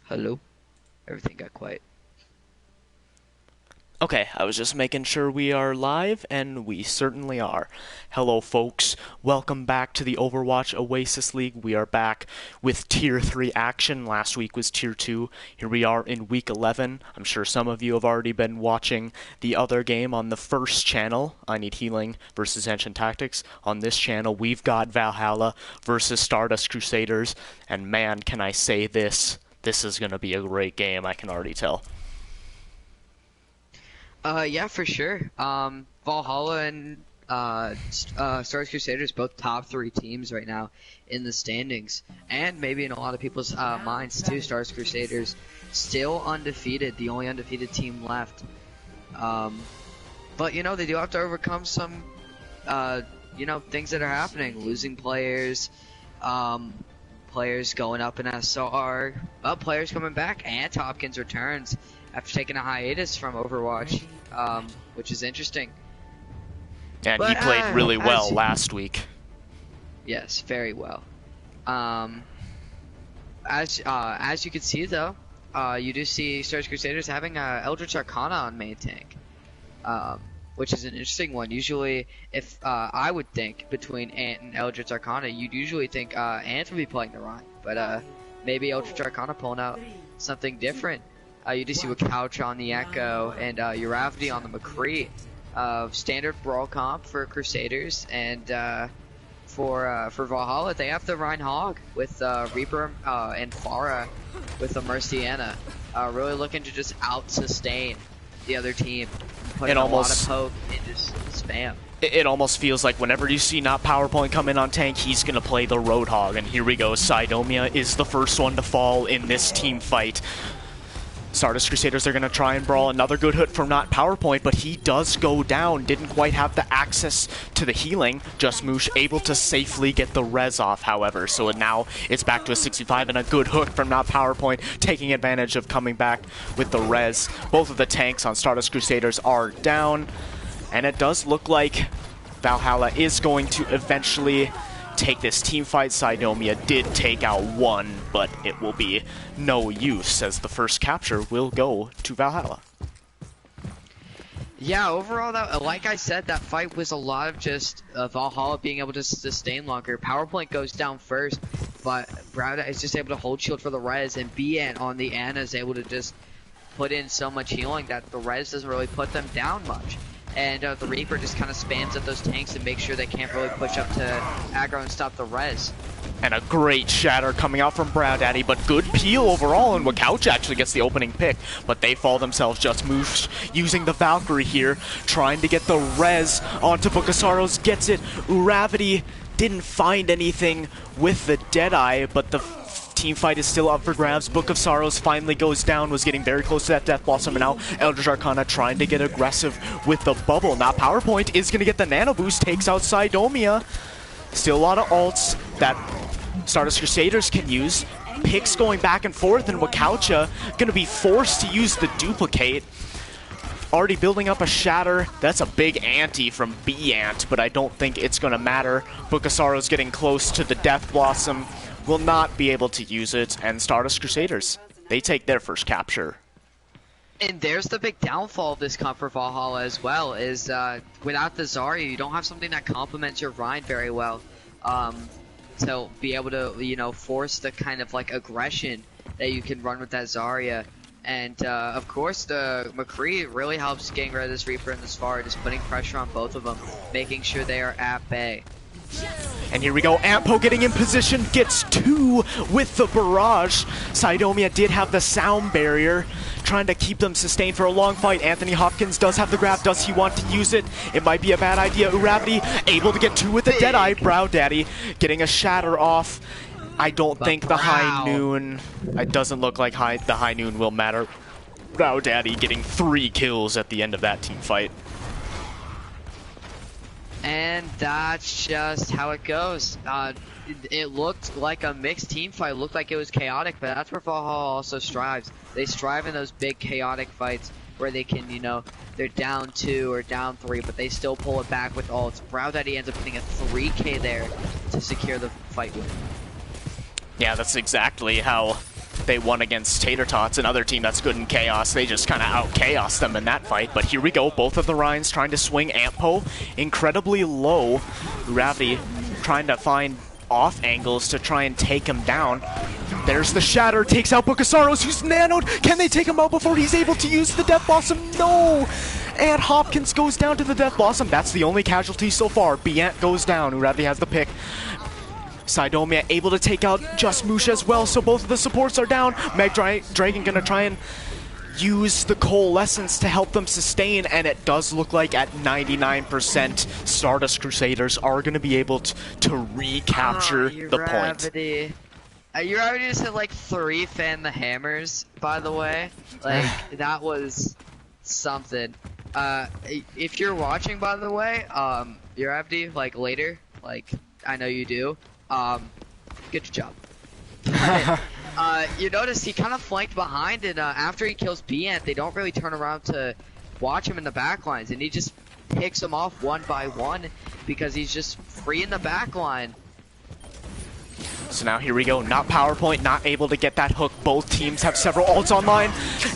Hello? Everything got quiet. Okay, I was just making sure we are live, and we certainly are. Hello, folks. Welcome back to the Overwatch Oasis League. We are back with Tier 3 action. Last week was Tier 2. Here we are in Week 11. I'm sure some of you have already been watching the other game on the first channel, I Need Healing versus Ancient Tactics. On this channel, we've got Valhalla versus Stardust Crusaders, and man, can I say this. This is going to be a great game, I can already tell. Yeah, for sure. Valhalla and Stardust Crusaders, both top 3 teams right now in the standings, and maybe in a lot of people's minds too. Stardust Crusaders still undefeated, the only undefeated team left. But you know, they do have to overcome some things that are happening, losing players, players going up in SR, players coming back, and Hopkins returns after taking a hiatus from Overwatch, which is interesting. And he played really well last week. Yes, very well. As you can see though, you do see Stardust Crusaders having Eldritch Arcana on main tank, which is an interesting one. Usually, if I would think between Ant and Eldritch Arcana, you'd usually think Ant would be playing the Rhine, but maybe Eldritch Arcana pulling out something different. You do see WOW on the Echo and Uravity on the McCree. Standard brawl comp for Crusaders, and for Valhalla they have the Rhine Hog with Reaper and Pharah with the Merciana, really looking to just out sustain the other team, put in a lot of poke and just spam. It almost feels like whenever you see not PowerPoint come in on tank, he's going to play the Roadhog, and here we go. Sidomia is the first one to fall in this team fight. Stardust Crusaders are going to try and brawl another good hit from not PowerPoint, but he does go down. Didn't quite have the access to the healing. Just Moosh able to safely get the res off, however. So now it's back to a 65 and a good hook from not PowerPoint, taking advantage of coming back with the res. Both of the tanks on Stardust Crusaders are down, and it does look like Valhalla is going to eventually take this team fight. Sidomia did take out one, but it will be no use as the first capture will go to Valhalla. Yeah, overall, like I said, that fight was a lot of just Valhalla being able to sustain longer. PowerPoint goes down first, but Browda is just able to hold shield for the res, and BN on the Ana is able to just put in so much healing that the res doesn't really put them down much. And the Reaper just kind of spams at those tanks and makes sure they can't really push up to aggro and stop the res. And a great shatter coming out from Browdaddy, but good peel overall, and WOW actually gets the opening pick, but they fall themselves. Just Moosh using the Valkyrie here, trying to get the res onto Book of Sorrows, gets it. Uravity didn't find anything with the Deadeye, but the team fight is still up for grabs. Book of Sorrows finally goes down, was getting very close to that Death Blossom, and now Eldritch Arcana trying to get aggressive with the bubble. Now PowerPoint is going to get the Nano Boost, takes out Sidomia. Still a lot of ults that Stardust Crusaders can use. Picks going back and forth, and Wakaucha going to be forced to use the duplicate. Already building up a shatter. That's a big ante from B-Ant, but I don't think it's going to matter. Book of Sorrows getting close to the Death Blossom. Will not be able to use it, and Stardust Crusaders, they take their first capture. And there's the big downfall of this comp for Valhalla as well, is without the Zarya, you don't have something that complements your Rhine very well. To be able to, you know, force the kind of like aggression that you can run with that Zarya. And of course, the McCree really helps getting rid of this Reaper and this Pharah, just putting pressure on both of them, making sure they are at bay. And here we go, Ampo getting in position, gets 2 with the barrage. Sidomia did have the sound barrier, trying to keep them sustained for a long fight. Anthony Hopkins does have the grab. Does he want to use it? It might be a bad idea. Uravity able to get 2 with the Deadeye. Browdaddy getting a shatter off. I don't think the High Noon, it doesn't look like the High Noon will matter. Browdaddy getting 3 kills at the end of that team fight. And that's just how it goes. It looked like a mixed team fight. It looked like it was chaotic, but that's where Valhalla also strives. They strive in those big chaotic fights where they can, you know, they're down 2 or down 3, but they still pull it back with ults. Browdaddy ends up getting a 3K there to secure the fight win. Yeah, that's exactly how they won against Tater Tots, another team that's good in Chaos. They just kind of out-chaos them in that fight. But here we go, both of the Ryans trying to swing Ampo incredibly low. Gravity trying to find off angles to try and take him down. There's the Shatter, takes out Bukasaros, who's nanoed. Can they take him out before he's able to use the Death Blossom? No! And Hopkins goes down to the Death Blossom. That's the only casualty so far. Biant goes down. Uravi has the pick. Sidomia able to take out Just Moosh as well, so both of the supports are down. Dragon gonna try and use the Coalescence to help them sustain, and it does look like at 99%, Stardust Crusaders are gonna be able to recapture the point. You already just hit like 3 fan the hammers, by the way. Like, that was something. If you're watching, by the way, you're FD, like, later, like, I know you do, good job. But, you notice he kind of flanked behind, and after he kills Biant, they don't really turn around to watch him in the backlines, and he just picks them off one by one because he's just free in the backline. So now here we go, not PowerPoint, not able to get that hook. Both teams have several ults online.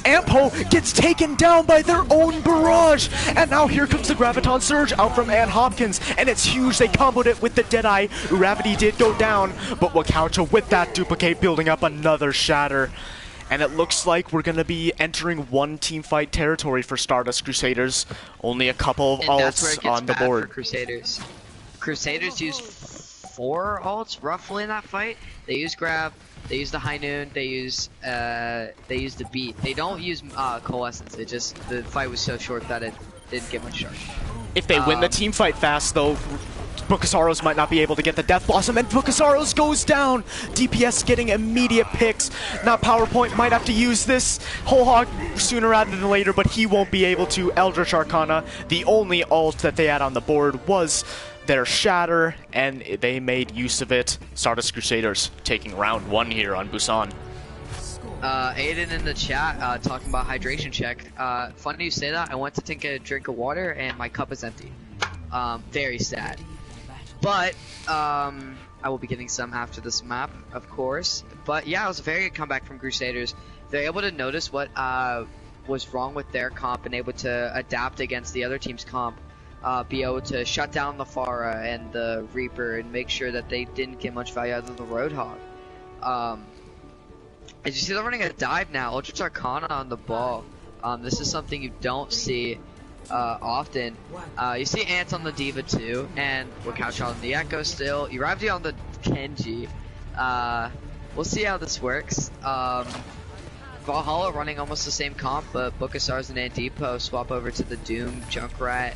Ampo gets taken down by their own barrage. And now here comes the Graviton Surge out from Ann Hopkins. And it's huge, they comboed it with the Deadeye. Uravity did go down, but Wakaucha with that duplicate building up another Shatter. And it looks like we're going to be entering one team fight territory for Stardust Crusaders. Only a couple of ults on the board. For Crusaders use 4 ults roughly in that fight. They use grab, they use the high noon, they use the beat. They don't use coalescence. It just, the fight was so short that it didn't get much charge. If they win the team fight fast though, Bukasaros might not be able to get the Death Blossom, and Bukasaros goes down. DPS getting immediate picks. Now PowerPoint might have to use this whole hog sooner rather than later, but he won't be able to. Eldritch Arcana, the only ult that they had on the board was their Shatter, and they made use of it. Stardust Crusaders taking round 1 here on Busan. Aiden in the chat talking about hydration check. Funny you say that. I went to take a drink of water and my cup is empty. Very sad. But I will be getting some after this map, of course. But yeah, it was a very good comeback from Crusaders. They're able to notice what was wrong with their comp and able to adapt against the other team's comp. Be able to shut down the Pharah and the Reaper and make sure that they didn't get much value out of the Roadhog. As you see, they're running a dive now. Eldritch Arcana on the ball. This is something you don't see often. You see Ants on the Diva too, and Wakaucha on the Echo still. Uravdi on the Kenji. We'll see how this works. Valhalla running almost the same comp, but Bukasars and Andipo swap over to the Doom, Junkrat,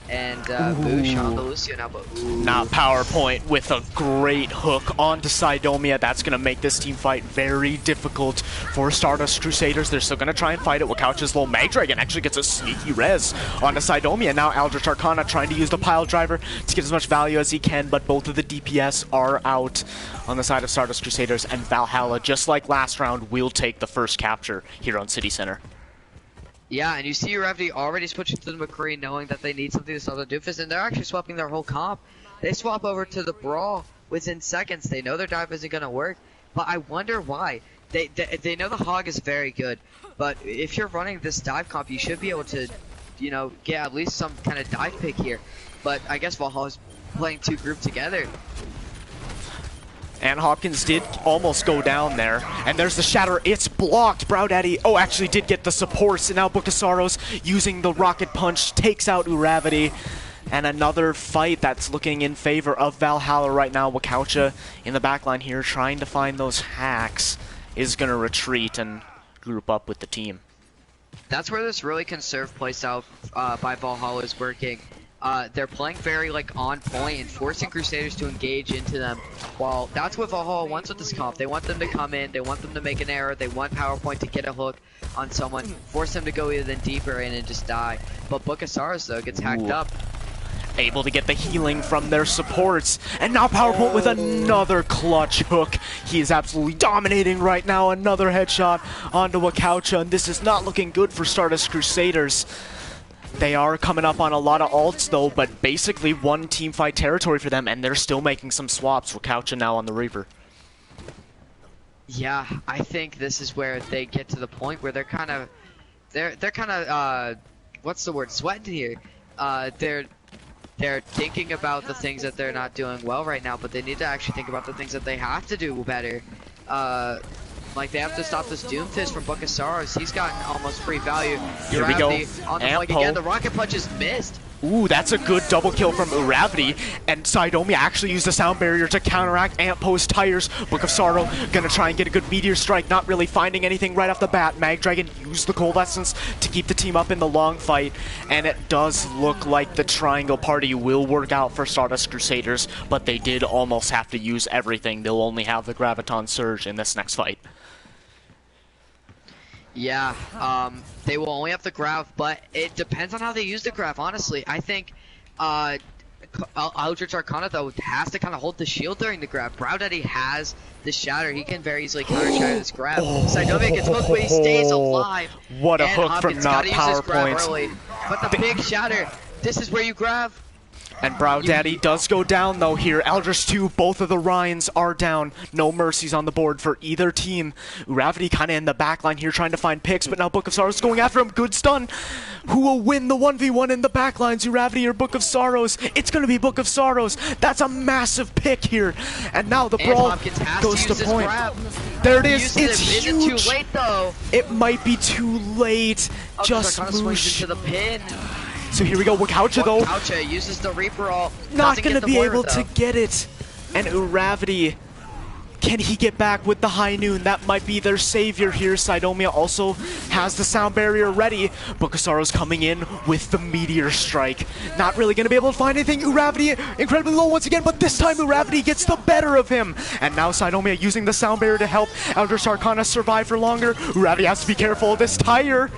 and Boosh on the Lucio now, but Now PowerPoint with a great hook onto Sidomia. That's going to make this team fight very difficult for Stardust Crusaders. They're still going to try and fight it. Wakaucha's low. Magdragon actually gets a sneaky res onto Sidomia. Now Eldritch Arcana trying to use the pile driver to get as much value as he can, but both of the DPS are out on the side of Stardust Crusaders, and Valhalla, just like last round, will take the first capture here on City Center. Yeah, and you see Uravdi already switching to the McCree, knowing that they need something to solve the Doofus, and they're actually swapping their whole comp. They swap over to the Brawl within seconds. They know their dive isn't going to work, but I wonder why. They know the Hog is very good, but if you're running this dive comp, you should be able to, you know, get at least some kind of dive pick here. But I guess Valhalla's playing 2 grouped together. And Hopkins did almost go down there. And there's the Shatter. It's blocked. Browdaddy, actually did get the supports. And now Bukasaros using the Rocket Punch takes out Uravity. And another fight that's looking in favor of Valhalla right now. Wakaucha in the backline here trying to find those hacks. Is going to retreat and group up with the team. That's where this really conserved playstyle by Valhalla is working. They're playing very on point and forcing Crusaders to engage into them. Well, that's what Valhalla wants with this comp. They want them to come in, they want them to make an error, they want PowerPoint to get a hook on someone, force them to go even deeper in and just die. But Bukasaros though gets hacked up. Able to get the healing from their supports, and now PowerPoint with another clutch hook. He is absolutely dominating right now. Another headshot onto Wakaucha, and this is not looking good for Stardust Crusaders. They are coming up on a lot of ults though, but basically one team fight territory for them, and they're still making some swaps. Wakaucha now on the Reaper. Yeah, I think this is where they get to the point where they're kind of, what's the word, sweating here. They're thinking about the things that they're not doing well right now, but they need to actually think about the things that they have to do better. Like they have to stop this Doomfist from Book of Sorrows. He's gotten almost free value. Here we go. On the flank again. The rocket punch is missed. Ooh, that's a good double kill from Uravity, and Sidomia actually used the sound barrier to counteract Ampo's tires. Book of Sorrow gonna try and get a good meteor strike, not really finding anything right off the bat. Mag Dragon used the cold essence to keep the team up in the long fight, and it does look like the triangle party will work out for Stardust Crusaders, but they did almost have to use everything. They'll only have the Graviton Surge in this next fight. Yeah, they will only have the Grav, but it depends on how they use the Grav, honestly. I think, Eldritch Arcana, though, has to kind of hold the shield during the Grav. Brow Daddy has the Shatter. He can very easily counter-shatter this Grav. Sidomia gets hooked, but he stays alive. What a and hook from not power points. But the big Shatter, this is where you Grav. And Brow Daddy does go down though here. Eldritch 2, both of the Ryans are down. No mercies on the board for either team. Uravity kind of in the back line here trying to find picks, but now Book of Sorrows going after him. Good stun. Who will win the 1v1 in the back lines, Uravity or Book of Sorrows? It's going to be Book of Sorrows. That's a massive pick here. And now the brawl goes to point. There it is. It's huge. Is it too late though? It might be too late. Just swings into the pin. So here we go, Wakaucha though. Wakaucha uses the Reaper All. Not gonna be able to get it. And Uravity, can he get back with the High Noon? That might be their savior here. Sidomia also has the sound barrier ready. Book of Sorrows coming in with the Meteor Strike. Not really gonna be able to find anything. Uravity incredibly low once again, but this time Uravity gets the better of him. And now Sidomia using the sound barrier to help Eldritch Arcana survive for longer. Uravity has to be careful of this tire.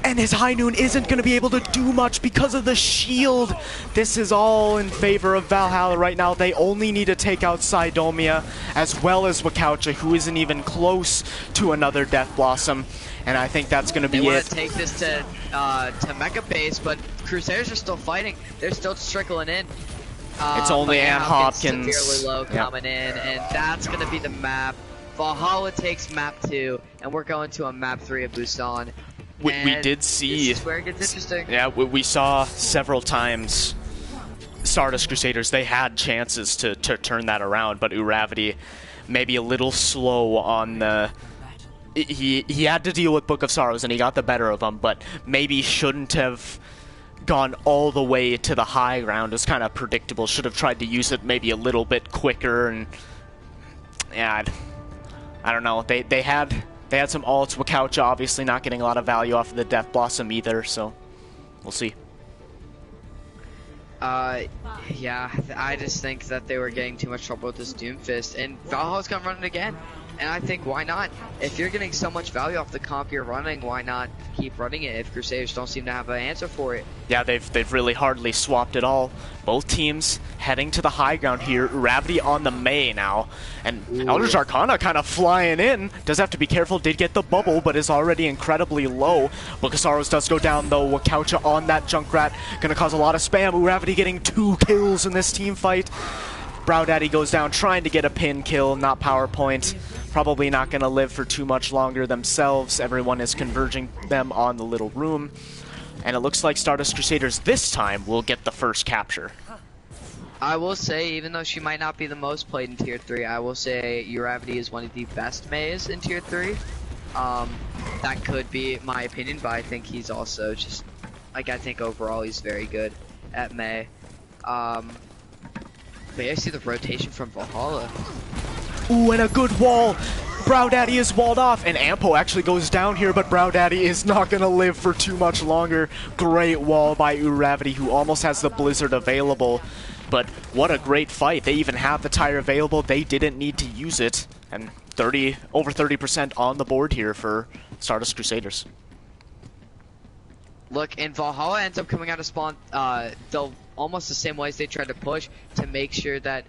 And his High Noon isn't going to be able to do much because of the shield. This is all in favor of Valhalla right now. They only need to take out Sidomia as well as Wakaucha, who isn't even close to another Death Blossom. And I think that's going to be it. They want to take this to Mecha Base, but Crusaders are still fighting. They're still trickling in. It's only Ann Hopkins severely low coming in, and that's going to be the map. Valhalla takes map 2, and we're going to a map 3 of Busan. We did see. This is where it gets interesting. Yeah, we saw several times Stardust Crusaders. They had chances to turn that around, but Uravity maybe a little slow on the. He had to deal with Book of Sorrows and he got the better of him, but maybe shouldn't have gone all the way to the high ground. It's kind of predictable. Should have tried to use it maybe a little bit quicker, and yeah, I don't know. They had some ults. Wakaucha obviously not getting a lot of value off of the Death Blossom either, so we'll see. Yeah, I just think that they were getting too much trouble with this Doomfist, and Valhalla's gonna run it again. And I think, why not? If you're getting so much value off the comp you're running, why not keep running it if Crusaders don't seem to have an answer for it? Yeah, they've really hardly swapped it all. Both teams heading to the high ground here. Uravity on the Mei now. And Eldritch Arcana kind of flying in. Does have to be careful. Did get the bubble, but is already incredibly low. Book of Sorrows does go down, though. Wakaucha on that Junkrat. Gonna cause a lot of spam. Uravity getting 2 kills in this team fight. Brow Daddy goes down trying to get a pin kill, not PowerPoint. Probably not going to live for too much longer themselves. Everyone is converging them on the little room. And it looks like Stardust Crusaders this time will get the first capture. I will say, even though she might not be the most played in Tier 3, I will say Uravity is one of the best Meis in Tier 3. That could be my opinion, but I think he's also just, like, I think overall he's very good at Mei. But yeah, I see the rotation from Valhalla. Ooh, and a good wall. Brow Daddy is walled off, and Ampo actually goes down here, but Brow Daddy is not going to live for too much longer. Great wall by Uravity, who almost has the Blizzard available. But what a great fight. They even have the tire available. They didn't need to use it. And over 30% on the board here for Stardust Crusaders. Look, and Valhalla ends up coming out of spawn, almost the same way as they tried to push to make sure that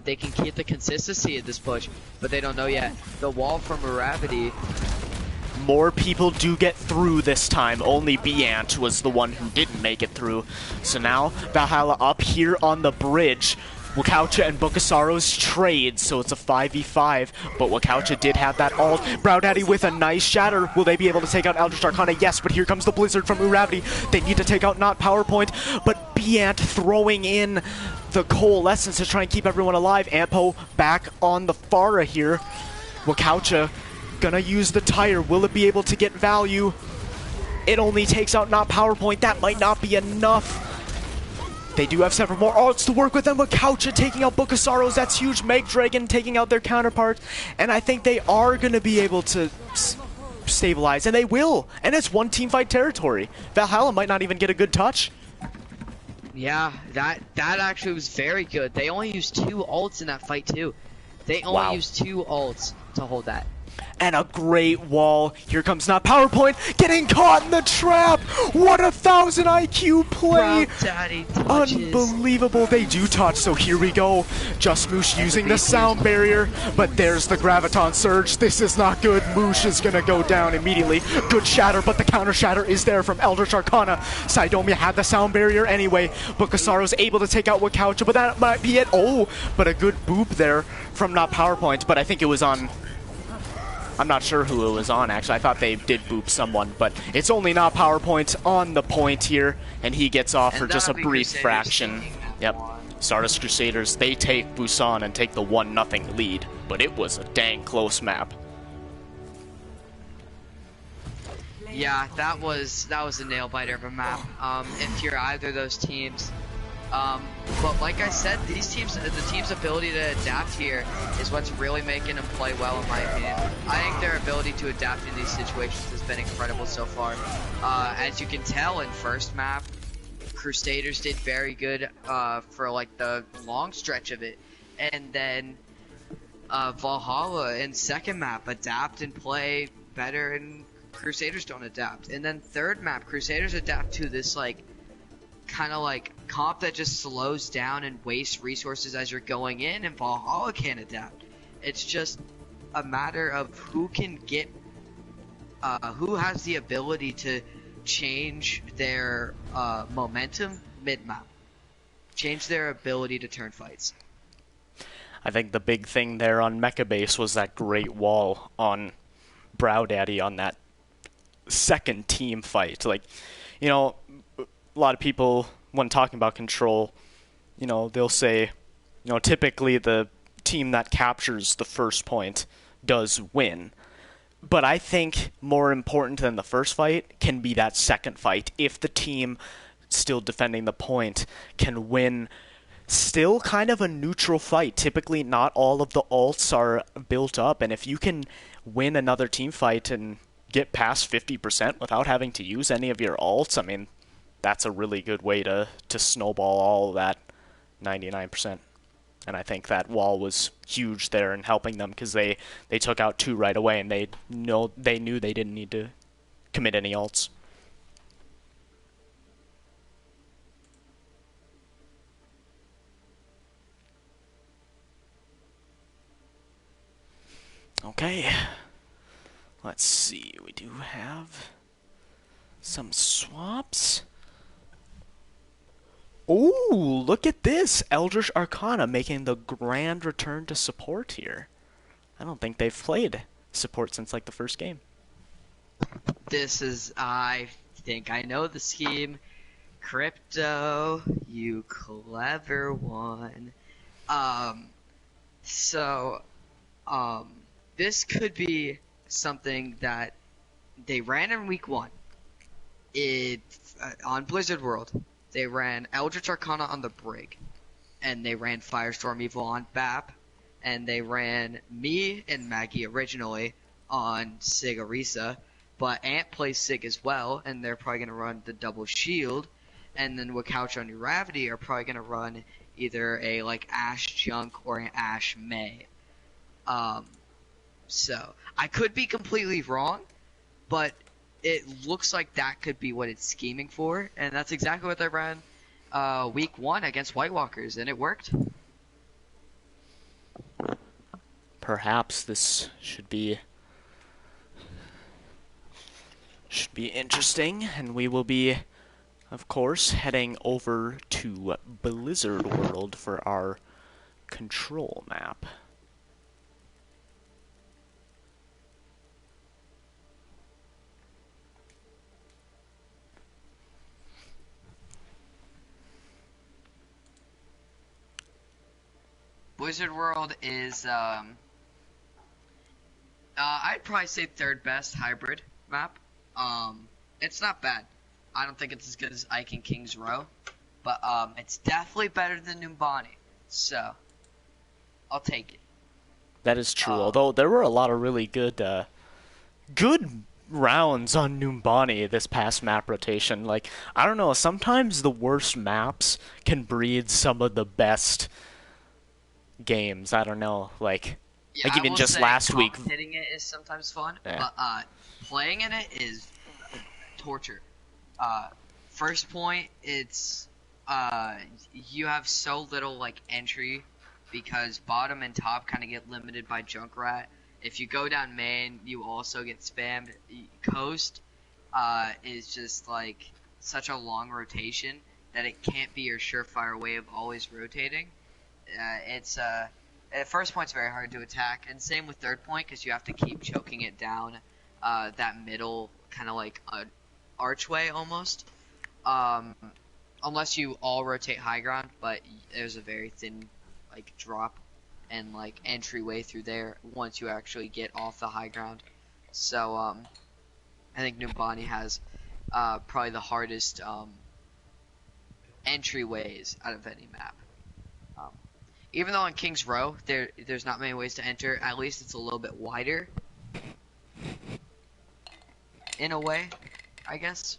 they can keep the consistency of this push, but they don't know yet. The wall from Uravity. More people do get through this time. Only Beant was the one who didn't make it through. So now Valhalla up here on the bridge. Wakaucha and Bokasaro's trade, so it's a 5v5, but Wakaucha did have that ult. Brow Daddy with a nice shatter. Will they be able to take out Eldritch Arcana? Yes, but here comes the Blizzard from Uravity. They need to take out not PowerPoint, but Beant throwing in the Coalescence to try and keep everyone alive. Ampo back on the Pharah here. Wakaucha gonna use the tire. Will it be able to get value? It only takes out not PowerPoint. That might not be enough. They do have several more ults to work with, and Wakaucha taking out Bokasaros. That's huge. Meg Dragon taking out their counterpart, and I think they are going to be able to stabilize, and they will. And it's one team fight territory. Valhalla might not even get a good touch. Yeah, that actually was very good. They only used 2 ults in that fight too. They only used 2 ults to hold that. And a great wall. Here comes not PowerPoint, getting caught in the trap. What a 1000 IQ play. Daddy touches. Unbelievable. They do touch, so here we go. Just Moosh using the sound barrier, but there's the Graviton Surge. This is not good. Moosh is gonna go down immediately. Good shatter, but the counter shatter is there from Eldritch Arcana. Sidomia had the sound barrier anyway. Bokasaro's able to take out Wakaucha, but that might be it. Oh, but a good boop there from not PowerPoint, but I think it was on... I'm not sure who it was on, actually. I thought they did boop someone, but it's only not PowerPoint on the point here, and he gets off for just a brief fraction. Yep. Stardust Crusaders, they take Busan and take the 1-0 lead, but it was a dang close map. Yeah, that was a nail-biter of a map, if you're either of those teams. But like I said, the team's ability to adapt here is what's really making them play well, in my opinion. I think their ability to adapt in these situations has been incredible so far. As you can tell in first map, Crusaders did very good for like the long stretch of it, and then Valhalla in second map adapt and play better, and Crusaders don't adapt. And then third map, Crusaders adapt to this like kind of like comp that just slows down and wastes resources as you're going in, and Valhalla can't adapt. It's just a matter of who can get who has the ability to change their momentum mid-map, change their ability to turn fights. I think the big thing there on Mecha Base was that great wall on Brow Daddy on that second team fight. Like, you know, a lot of people, when talking about control, you know, they'll say, you know, typically the team that captures the first point does win. But I think more important than the first fight can be that second fight. If the team still defending the point can win still kind of a neutral fight. Typically not all of the ults are built up, and if you can win another team fight and get past 50% without having to use any of your ults, I mean, that's a really good way to snowball all of that 99%. And I think that wall was huge there in helping them, because they took out 2 right away, and they knew they didn't need to commit any ults. Okay, let's see, we do have some swaps. Ooh, look at this! Eldritch Arcana making the grand return to support here. I don't think they've played support since like the first game. This is, I think I know the scheme. Crypto, you clever one. This could be something that they ran in week 1. On Blizzard World. They ran Eldritch Arcana on the Brig, and they ran Firestorm Evil on BAP, and they ran me and Maggie originally on Sig Orisa, but Ant plays Sig as well, and they're probably going to run the double shield, and then Wakaucha and Uravity are probably going to run either a like Ashe Junk or an Ashe May. So I could be completely wrong, but it looks like that could be what it's scheming for, and that's exactly what they ran week 1 against White Walkers, and it worked. Perhaps this should be interesting, and we will be, of course, heading over to Blizzard World for our control map. Blizzard World is, I'd probably say third best hybrid map. It's not bad. I don't think it's as good as Ike and King's Row, but, it's definitely better than Numbani, so, I'll take it. That is true, although there were a lot of really good rounds on Numbani this past map rotation. Like, I don't know, sometimes the worst maps can breed some of the best games. I don't know, like even just last week. Hitting it is sometimes fun, but playing in it is torture. First point, it's you have so little like entry because bottom and top kind of get limited by Junkrat. If you go down main, you also get spammed. Coast is just like such a long rotation that it can't be your surefire way of always rotating. It's at first point's very hard to attack, and same with third point because you have to keep choking it down that middle kind of like archway almost. Unless you all rotate high ground, but there's a very thin like drop and like entryway through there once you actually get off the high ground. So I think Numbani has probably the hardest entryways out of any map. Even though in King's Row there's not many ways to enter, at least it's a little bit wider in a way, I guess.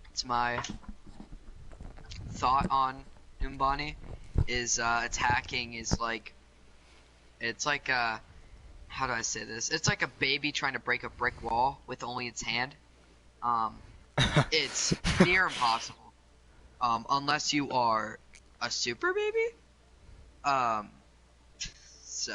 It's my thought on Numbani is attacking is like, it's like how do I say this? It's like a baby trying to break a brick wall with only its hand. It's near impossible. Unless you are a super baby. So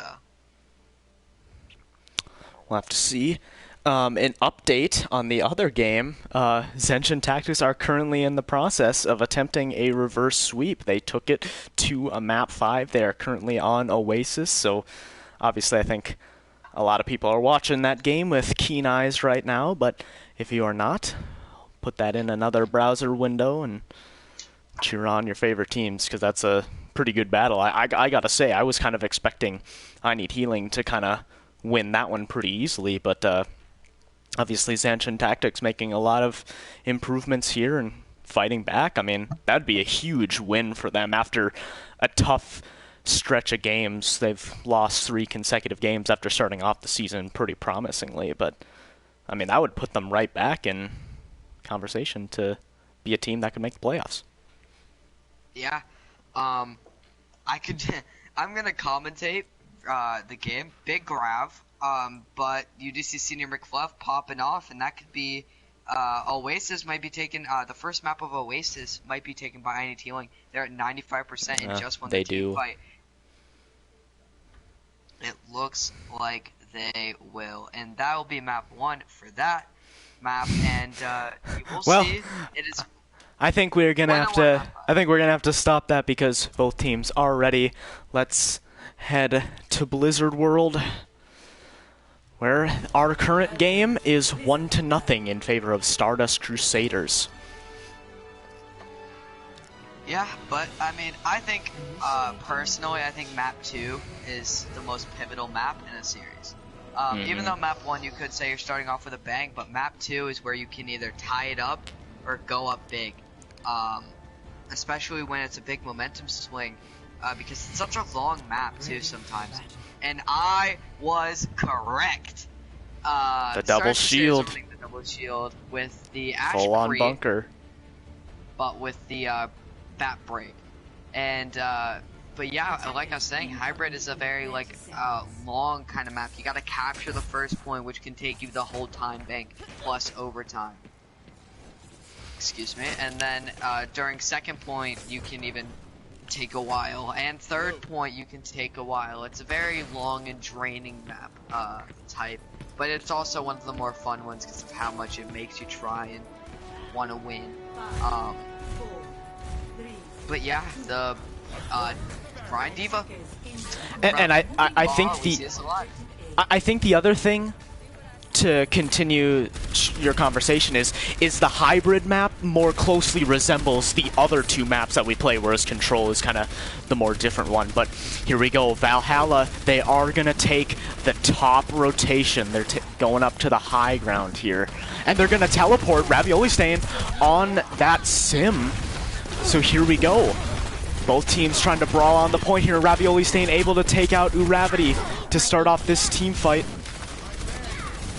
we'll have to see. An update on the other game, Zenshin Tactics are currently in the process of attempting a reverse sweep. They took it to a map 5. They are currently on Oasis, so obviously I think a lot of people are watching that game with keen eyes right now, but if you are not, put that in another browser window and cheer on your favorite teams, because that's a pretty good battle. I gotta say, I was kind of expecting I Need Healing to kind of win that one pretty easily, but obviously Zenshin Tactics making a lot of improvements here and fighting back. I mean, that'd be a huge win for them after a tough stretch of games. They've lost 3 consecutive games after starting off the season pretty promisingly, but I mean, that would put them right back in conversation to be a team that could make the playoffs. Yeah, I'm gonna commentate the game. Big grab, but you do see Senior McFluff popping off, and that could be Oasis might be taken. The first map of Oasis might be taken by I Need Healing. They're at 95% and just won the team fight. It looks like they will, and that will be map 1 for that map, and you will see it is. I think we're gonna have to stop that because both teams are ready. Let's head to Blizzard World, where our current game is 1-0 in favor of Stardust Crusaders. Yeah, but I mean, I think personally, I think map 2 is the most pivotal map in a series. Even though map 1 you could say you're starting off with a bang, but map 2 is where you can either tie it up or go up big. Especially when it's a big momentum swing, because it's such a long map too sometimes. And I was correct. The double shield. The double shield with the Ash full-on bunker, but with the bat break. And but yeah, like I was saying, hybrid is a very like long kind of map. You got to capture the first point, which can take you the whole time bank plus overtime. Excuse me, and then during second point you can even take a while, and third point you can take a while. It's a very long and draining map type, but it's also one of the more fun ones because of how much it makes you try and want to win. But yeah, the Ryan Diva. And I think the other thing to continue your conversation is the hybrid map more closely resembles the other two maps that we play, whereas Control is kind of the more different one. But here we go, Valhalla, they are going to take the top rotation. They're going up to the high ground here. And they're going to teleport Ravioli staying on that sim. So here we go. Both teams trying to brawl on the point here. Ravioli staying able to take out Uravity to start off this team fight.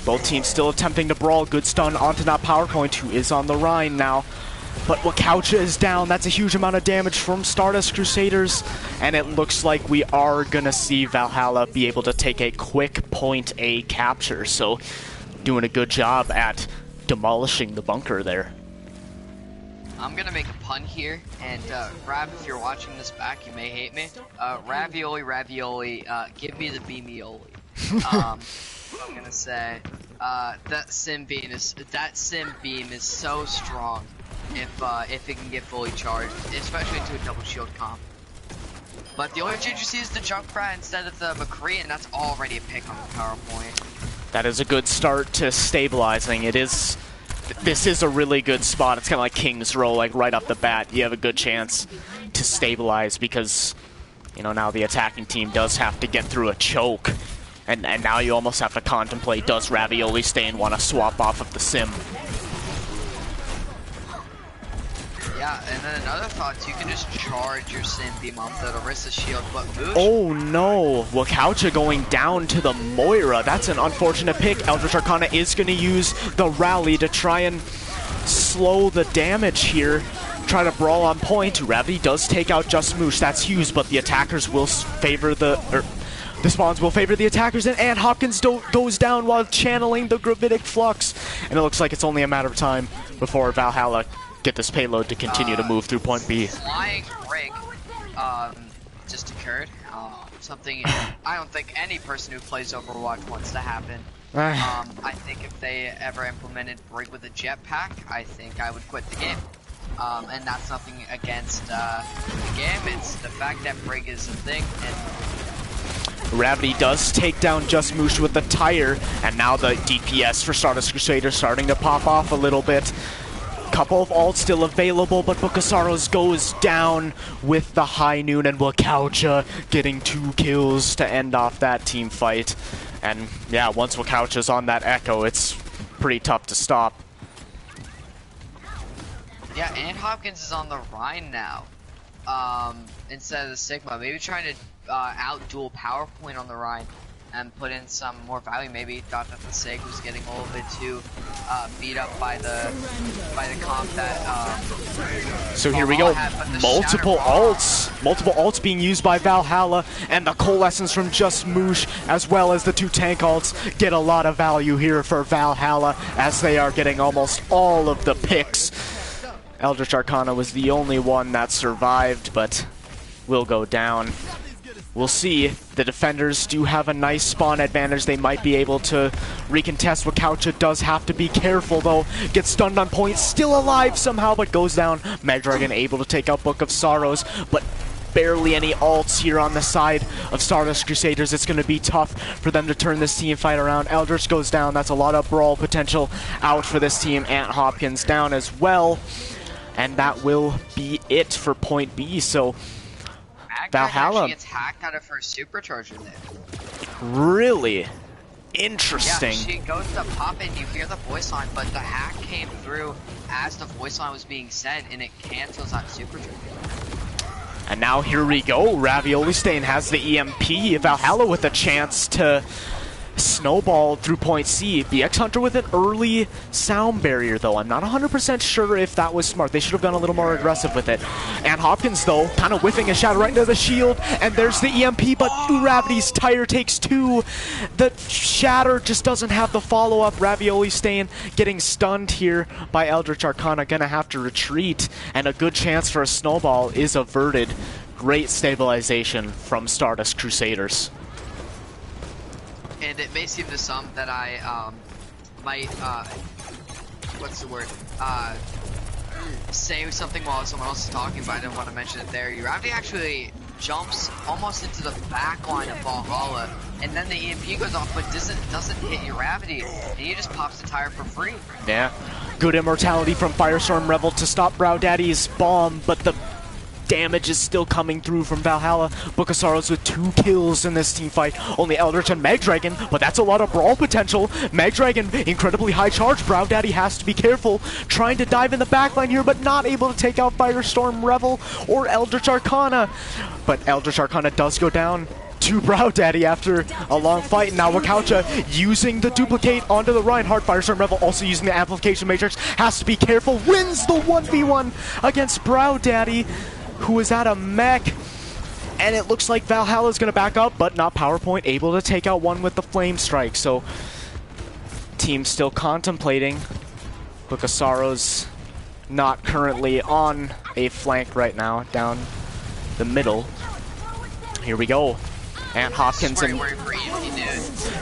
Both teams still attempting to brawl. Good stun onto that PowerPoint, who is on the Rhine now. But Wakaucha is down. That's a huge amount of damage from Stardust Crusaders. And it looks like we are going to see Valhalla be able to take a quick point A capture. So doing a good job at demolishing the bunker there. I'm gonna make a pun here, and Rav, if you're watching this back, you may hate me. Ravioli, give me the beamioli. I'm gonna say that sim beam is so strong if it can get fully charged, especially into a double shield comp. But the only change you see is the Junkrat instead of the McCree, and that's already a pick on the PowerPoint. That is a good start to stabilizing. This is a really good spot. It's kind of like King's Row, like right off the bat. You have a good chance to stabilize because, you know, now the attacking team does have to get through a choke. And now you almost have to contemplate, does Ravioli stay and want to swap off of the sim? Yeah, and then another thought, you can just charge your sim beam off the Orisa shield, but Moosh... Oh no, Wakaucha going down to the Moira. That's an unfortunate pick. Eldritch Arcana is going to use the rally to try and slow the damage here. Try to brawl on point. Uravity does take out just Moosh. That's huge, but the attackers will favor the spawns will favor the attackers, and Hopkins goes down while channeling the Gravitic Flux. And it looks like it's only a matter of time before Valhalla get this payload to continue to move through point B. Flying rig just occurred. Something I don't think any person who plays Overwatch wants to happen. I think if they ever implemented Brig with a jetpack, I think I would quit the game. And that's nothing against the game, it's the fact that Brig is a thing. And Gravity does take down Just Moosh with the tire, and now the DPS for Stardust Crusaders starting to pop off a little bit. Couple of ults still available, but Bukasaros goes down with the high noon, and Wakaucha getting 2 kills to end off that team fight. And yeah, once Wakaucha's on that Echo, it's pretty tough to stop. Yeah, and Hopkins is on the Rhine now, instead of the Sigma. Maybe trying to out-duel PowerPoint on the Rhine and put in some more value. Maybe he thought that the Sig was getting a little bit too beat up by the comp that so here we go, multiple ults being used by Valhalla, and the Coalescence from Just Moosh as well as the 2 tank ults get a lot of value here for Valhalla as they are getting almost all of the picks. Eldritch Arcana was the only one that survived, but will go down. We'll see. The defenders do have a nice spawn advantage. They might be able to recontest. Wakaucha does have to be careful, though. Gets stunned on point. Still alive somehow, but goes down. Magdragon able to take out Book of Sorrows, but barely any ults here on the side of Stardust Crusaders. It's going to be tough for them to turn this team fight around. Eldritch goes down. That's a lot of brawl potential out for this team. Ant Hopkins down as well. And that will be it for point B. So Valhalla gets hacked out of her supercharger there. Really interesting. Yeah, she goes to pop and you hear the voice line, but the hack came through as the voice line was being said, and it cancels out supercharger. And now here we go. Ravioli Stain has the EMP. Valhalla with a chance to snowball through point C. BX Hunter with an early sound barrier, though. I'm not 100% sure if that was smart. They should have been a little more aggressive with it. And Hopkins, though, kind of whiffing a shadow right into the shield. And there's the EMP, but Uravity's tire takes 2. The shatter just doesn't have the follow-up. Ravioli Stain getting stunned here by Eldritch Arcana. Gonna have to retreat. And a good chance for a snowball is averted. Great stabilization from Stardust Crusaders. And it may seem to some that I might, what's the word? say something while someone else is talking, but I didn't want to mention it there. Uravity actually jumps almost into the back line of Valhalla, and then the EMP goes off, but doesn't hit Uravity, and he just pops the tire for free. Yeah. Good immortality from Firestorm Revel to stop Brow Daddy's bomb, but the damage is still coming through from Valhalla. Book of Sorrows with 2 kills in this team fight. Only Eldritch and Magdragon, but that's a lot of brawl potential. Magdragon, incredibly high charge. Brow Daddy has to be careful. Trying to dive in the backline here, but not able to take out Firestorm Revel or Eldritch Arcana. But Eldritch Arcana does go down to Brow Daddy after a long fight. Now Wakaucha using the duplicate onto the Reinhardt. Firestorm Revel also using the amplification matrix. Has to be careful. Wins the 1v1 against Brow Daddy, who is at a mech. And it looks like Valhalla's going to back up, but not PowerPoint, able to take out one with the Flame Strike. So, team still contemplating. Book of Sorrows not currently on a flank right now, down the middle. Here we go. And Hopkins and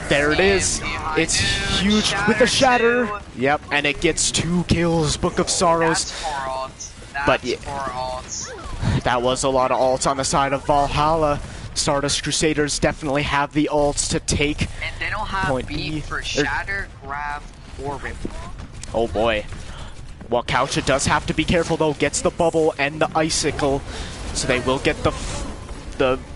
there it is. It's huge with the shatter. Yep, and it gets 2 kills. Book of Sorrows. But yeah, that was a lot of ults on the side of Valhalla. Stardust Crusaders definitely have the ults to take. And they don't have point B for shatter, grab, or rip. Oh boy. Well, Coucha does have to be careful though. Gets the bubble and the icicle, so they will get the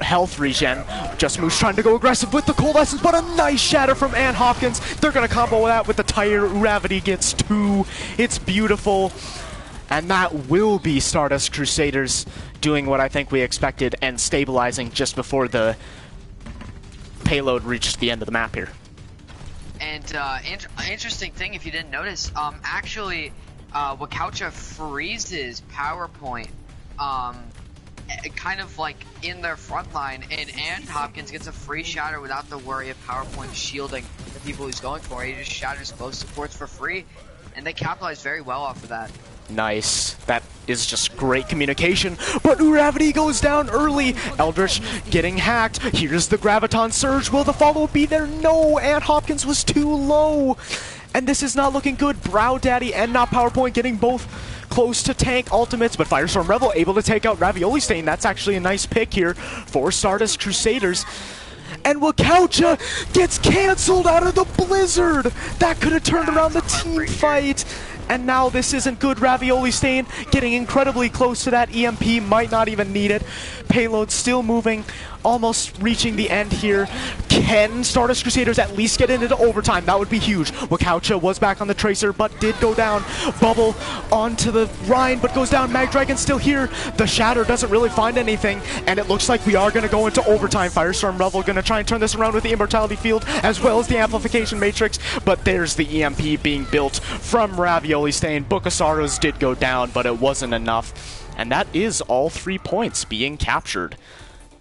health regen. Just Moose trying to go aggressive with the Cold Essence, but a nice shatter from Ann Hopkins. They're gonna combo that with the tire. Uravity gets 2. It's beautiful. And that will be Stardust Crusaders doing what I think we expected and stabilizing just before the payload reached the end of the map here. And interesting thing, if you didn't notice, actually, Wakaucha freezes PowerPoint, kind of like in their front line, and Hopkins gets a free shatter without the worry of PowerPoint shielding the people he's going for. He just shatters both supports for free, and they capitalize very well off of that. Nice. That is just great communication. But Uravity goes down early. Eldritch getting hacked. Here's the Graviton Surge. Will the follow-up be there? No! And Hopkins was too low. And this is not looking good. Brow Daddy and not PowerPoint getting both close to tank ultimates, but Firestorm Revel able to take out Ravioli Stain. That's actually a nice pick here for Stardust Crusaders. And Wakaucha gets cancelled out of the Blizzard. That could have turned around the team fight. And now this isn't good. Ravioli Stain getting incredibly close to that EMP, might not even need it. Payload still moving, almost reaching the end here. Can Stardust Crusaders at least get into overtime? That would be huge. Wakaucha was back on the Tracer, but did go down. Bubble onto the Rhine, but goes down. Magdragon still here. The Shatter doesn't really find anything, and it looks like we are going to go into overtime. Firestorm Revel going to try and turn this around with the Immortality Field, as well as the Amplification Matrix, but there's the EMP being built from Ravioli Stain. Book of Sorrows did go down, but it wasn't enough. And that is all 3 points being captured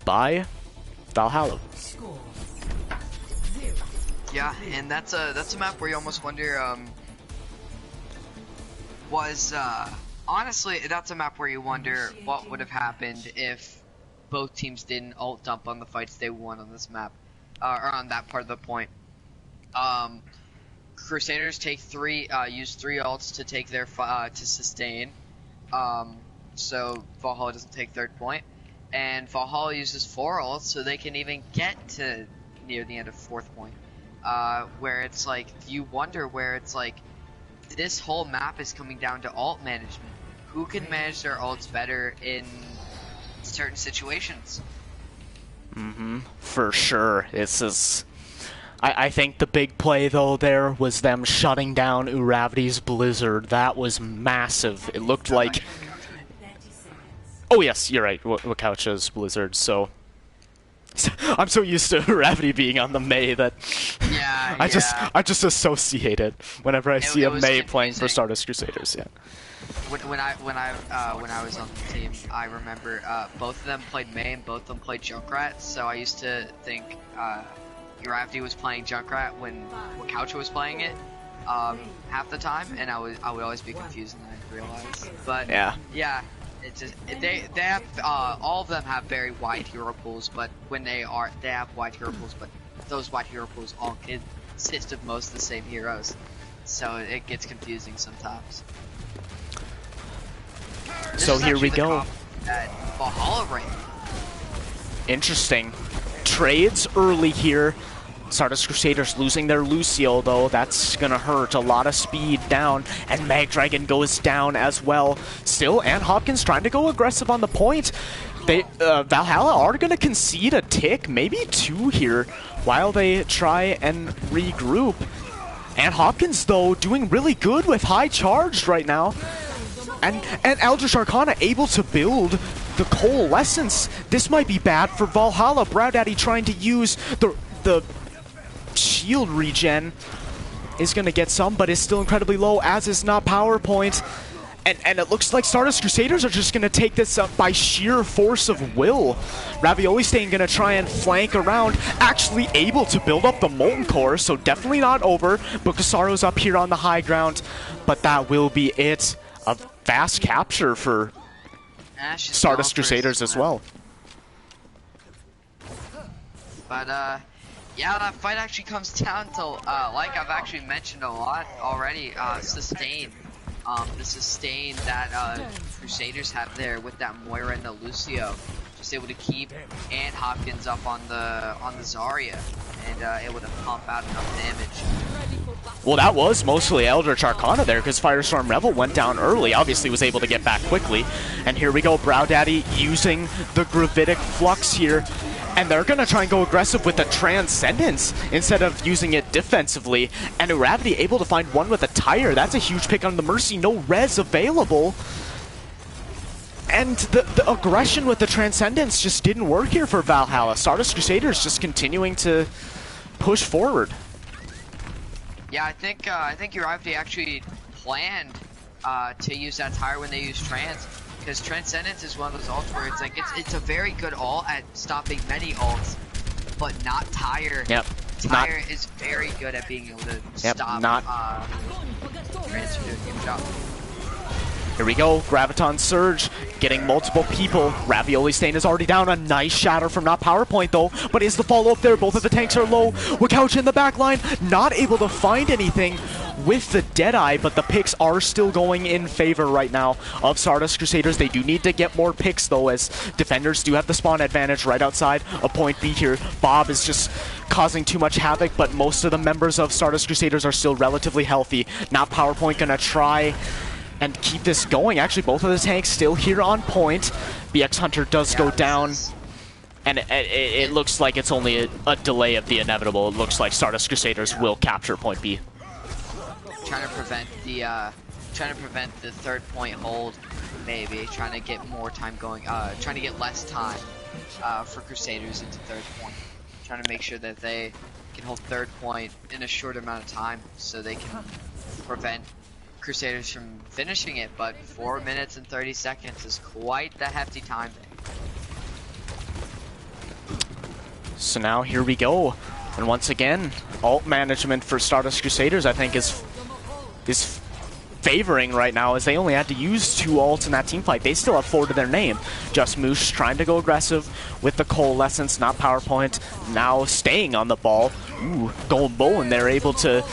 by Valhalla. Yeah, and that's a map where you almost wonder, honestly, that's a map where you wonder what would have happened if both teams didn't ult dump on the fights they won on this map, or on that part of the point. Crusaders take use 3 ults to take their to sustain, so Valhalla doesn't take 3rd point, and Valhalla uses 4 ults so they can even get to near the end of 4th point. Where it's like, you wonder where it's like, this whole map is coming down to ult management. Who can manage their ults better in certain situations? For sure. This is... I think the big play, though, there was them shutting down Uravity's Blizzard. That was massive. It looked like... Oh, yes, you're right. Wakaucha's Blizzard, so... I'm so used to Uravity being on the May that yeah, I just associate it whenever I see a May playing for Stardust Crusaders. Yeah. When I was on the team, I remember both of them played May and both of them played Junkrat. So I used to think Uravity was playing Junkrat when Wakaucha was playing it half the time, and I would always be confused and I'd realize. But yeah. It's just, they have all of them have very wide hero pools, but when they have wide hero pools, but those wide hero pools all consist of most of the same heroes, so it gets confusing sometimes. So here we go. Valhalla ran. Interesting. Trades early here. Stardust Crusaders losing their Lucio, though. That's gonna hurt. A lot of speed down, and Mag Dragon goes down as well. Still, and Hopkins trying to go aggressive on the point. They Valhalla are gonna concede a tick, maybe 2 here, while they try and regroup. And Hopkins, though, doing really good with high charge right now. And Eldritch Arcana able to build the Coalescence. This might be bad for Valhalla. Brow Daddy trying to use the shield regen is going to get some, but is still incredibly low, as is not PowerPoint. And it looks like Stardust Crusaders are just going to take this up by sheer force of will. Ravioli Stain going to try and flank around, actually able to build up the Molten Core, so definitely not over. Bukasaro's up here on the high ground, but that will be it. A fast capture for Stardust Crusaders as well. But, yeah, that fight actually comes down to, like I've actually mentioned a lot already, sustain. The sustain that Crusaders have there with that Moira and the Lucio, just able to keep and Hopkins up on the Zarya, and able to pump out enough damage. Well, that was mostly Eldritch Arcana there, because Firestorm Revel went down early, obviously was able to get back quickly. And here we go, Brow Daddy using the Gravitic Flux here. And they're going to try and go aggressive with the Transcendence instead of using it defensively. And Uravity able to find one with a tire. That's a huge pick on the Mercy. No res available. And the aggression with the Transcendence just didn't work here for Valhalla. Stardust Crusaders just continuing to push forward. Yeah, I think Uravity actually planned to use that tire when they use Trans. Because Transcendence is one of those ults where it's like it's a very good ult at stopping many ults, but not Tire. Yep. Tire is very good at being able to stop. Transcendence. Good job. Here we go, Graviton Surge, getting multiple people. Ravioli Stain is already down. A nice shatter from not PowerPoint though, but is the follow-up there? Both of the tanks are low. Wakouch in the back line, not able to find anything with the Deadeye, but the picks are still going in favor right now of Stardust Crusaders. They do need to get more picks though, as defenders do have the spawn advantage right outside of point B here. Bob is just causing too much havoc, but most of the members of Stardust Crusaders are still relatively healthy. Not PowerPoint gonna try and keep this going. Actually, both of the tanks still here on point. BX Hunter does go down, and it looks like it's only a delay of the inevitable. It looks like Stardust Crusaders will capture point B. Trying to prevent the third point hold, maybe trying to get more time going. Trying to get less time for Crusaders into third point. Trying to make sure that they can hold third point in a short amount of time, so they can prevent Crusaders from finishing it. But 4 minutes and 30 seconds is quite the hefty time there. So now here we go, and once again, ult management for Stardust Crusaders I think is favoring right now, as they only had to use 2 ults in that team fight. They still have 4 to their name. Just Moosh trying to go aggressive with the Coalescence, not PowerPoint, now staying on the ball. Ooh, Gold Bull, and they're able to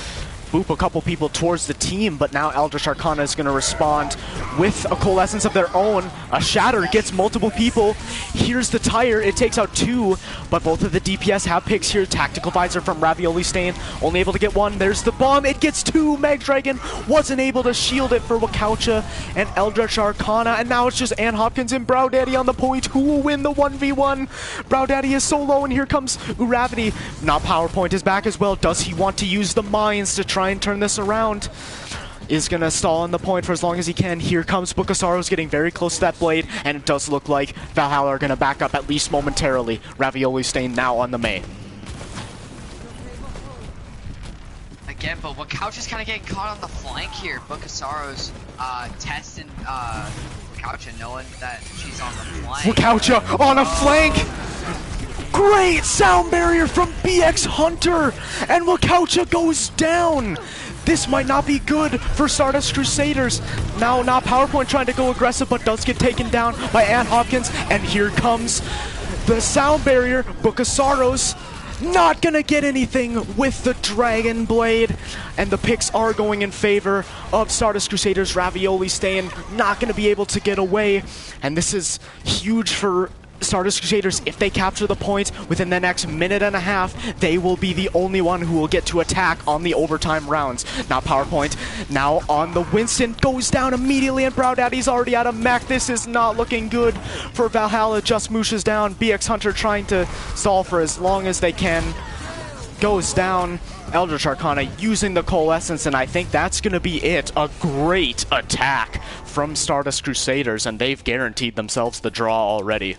boop a couple people towards the team, but now Eldritch Arcana is going to respond with a Coalescence of their own. A Shatter gets multiple people. Here's the tire. It takes out 2, but both of the DPS have picks here. Tactical Visor from Ravioli Stain, only able to get 1. There's the bomb. It gets 2. Mag Dragon wasn't able to shield it for Wakoucha and Eldritch Arcana, and now it's just Ann Hopkins and Brow Daddy on the point. Who will win the 1v1? Brow Daddy is so low, and here comes Uravity. Not PowerPoint is back as well. Does he want to use the mines to try and turn this around? Is gonna stall on the point for as long as he can. Here comes Bukasaro's getting very close to that blade, and it does look like Valhalla are gonna back up at least momentarily. Ravioli Stain now on the main. Again, but Wakouch is kind of getting caught on the flank here. Bukasaro's testing Wakoucha, knowing that she's on the flank. Wakoucha on a flank! Great sound barrier from BX Hunter, and Wakoucha goes down. This might not be good for Stardust Crusaders. Now not PowerPoint trying to go aggressive, but does get taken down by Ann Hopkins, and here comes the sound barrier. Bukasaro's not gonna get anything with the Dragon Blade, and the picks are going in favor of Stardust Crusaders. Ravioli staying, not gonna be able to get away, and this is huge for Stardust Crusaders. If they capture the point within the next minute and a half, they will be the only one who will get to attack on the overtime rounds. Now PowerPoint, now on the Winston, goes down immediately, and Brow Daddy's already out of mech. This is not looking good for Valhalla. Just mooshes down. BX Hunter trying to stall for as long as they can. Goes down. Eldritch Arcana using the Coalescence, and I think that's going to be it. A great attack from Stardust Crusaders, and they've guaranteed themselves the draw already.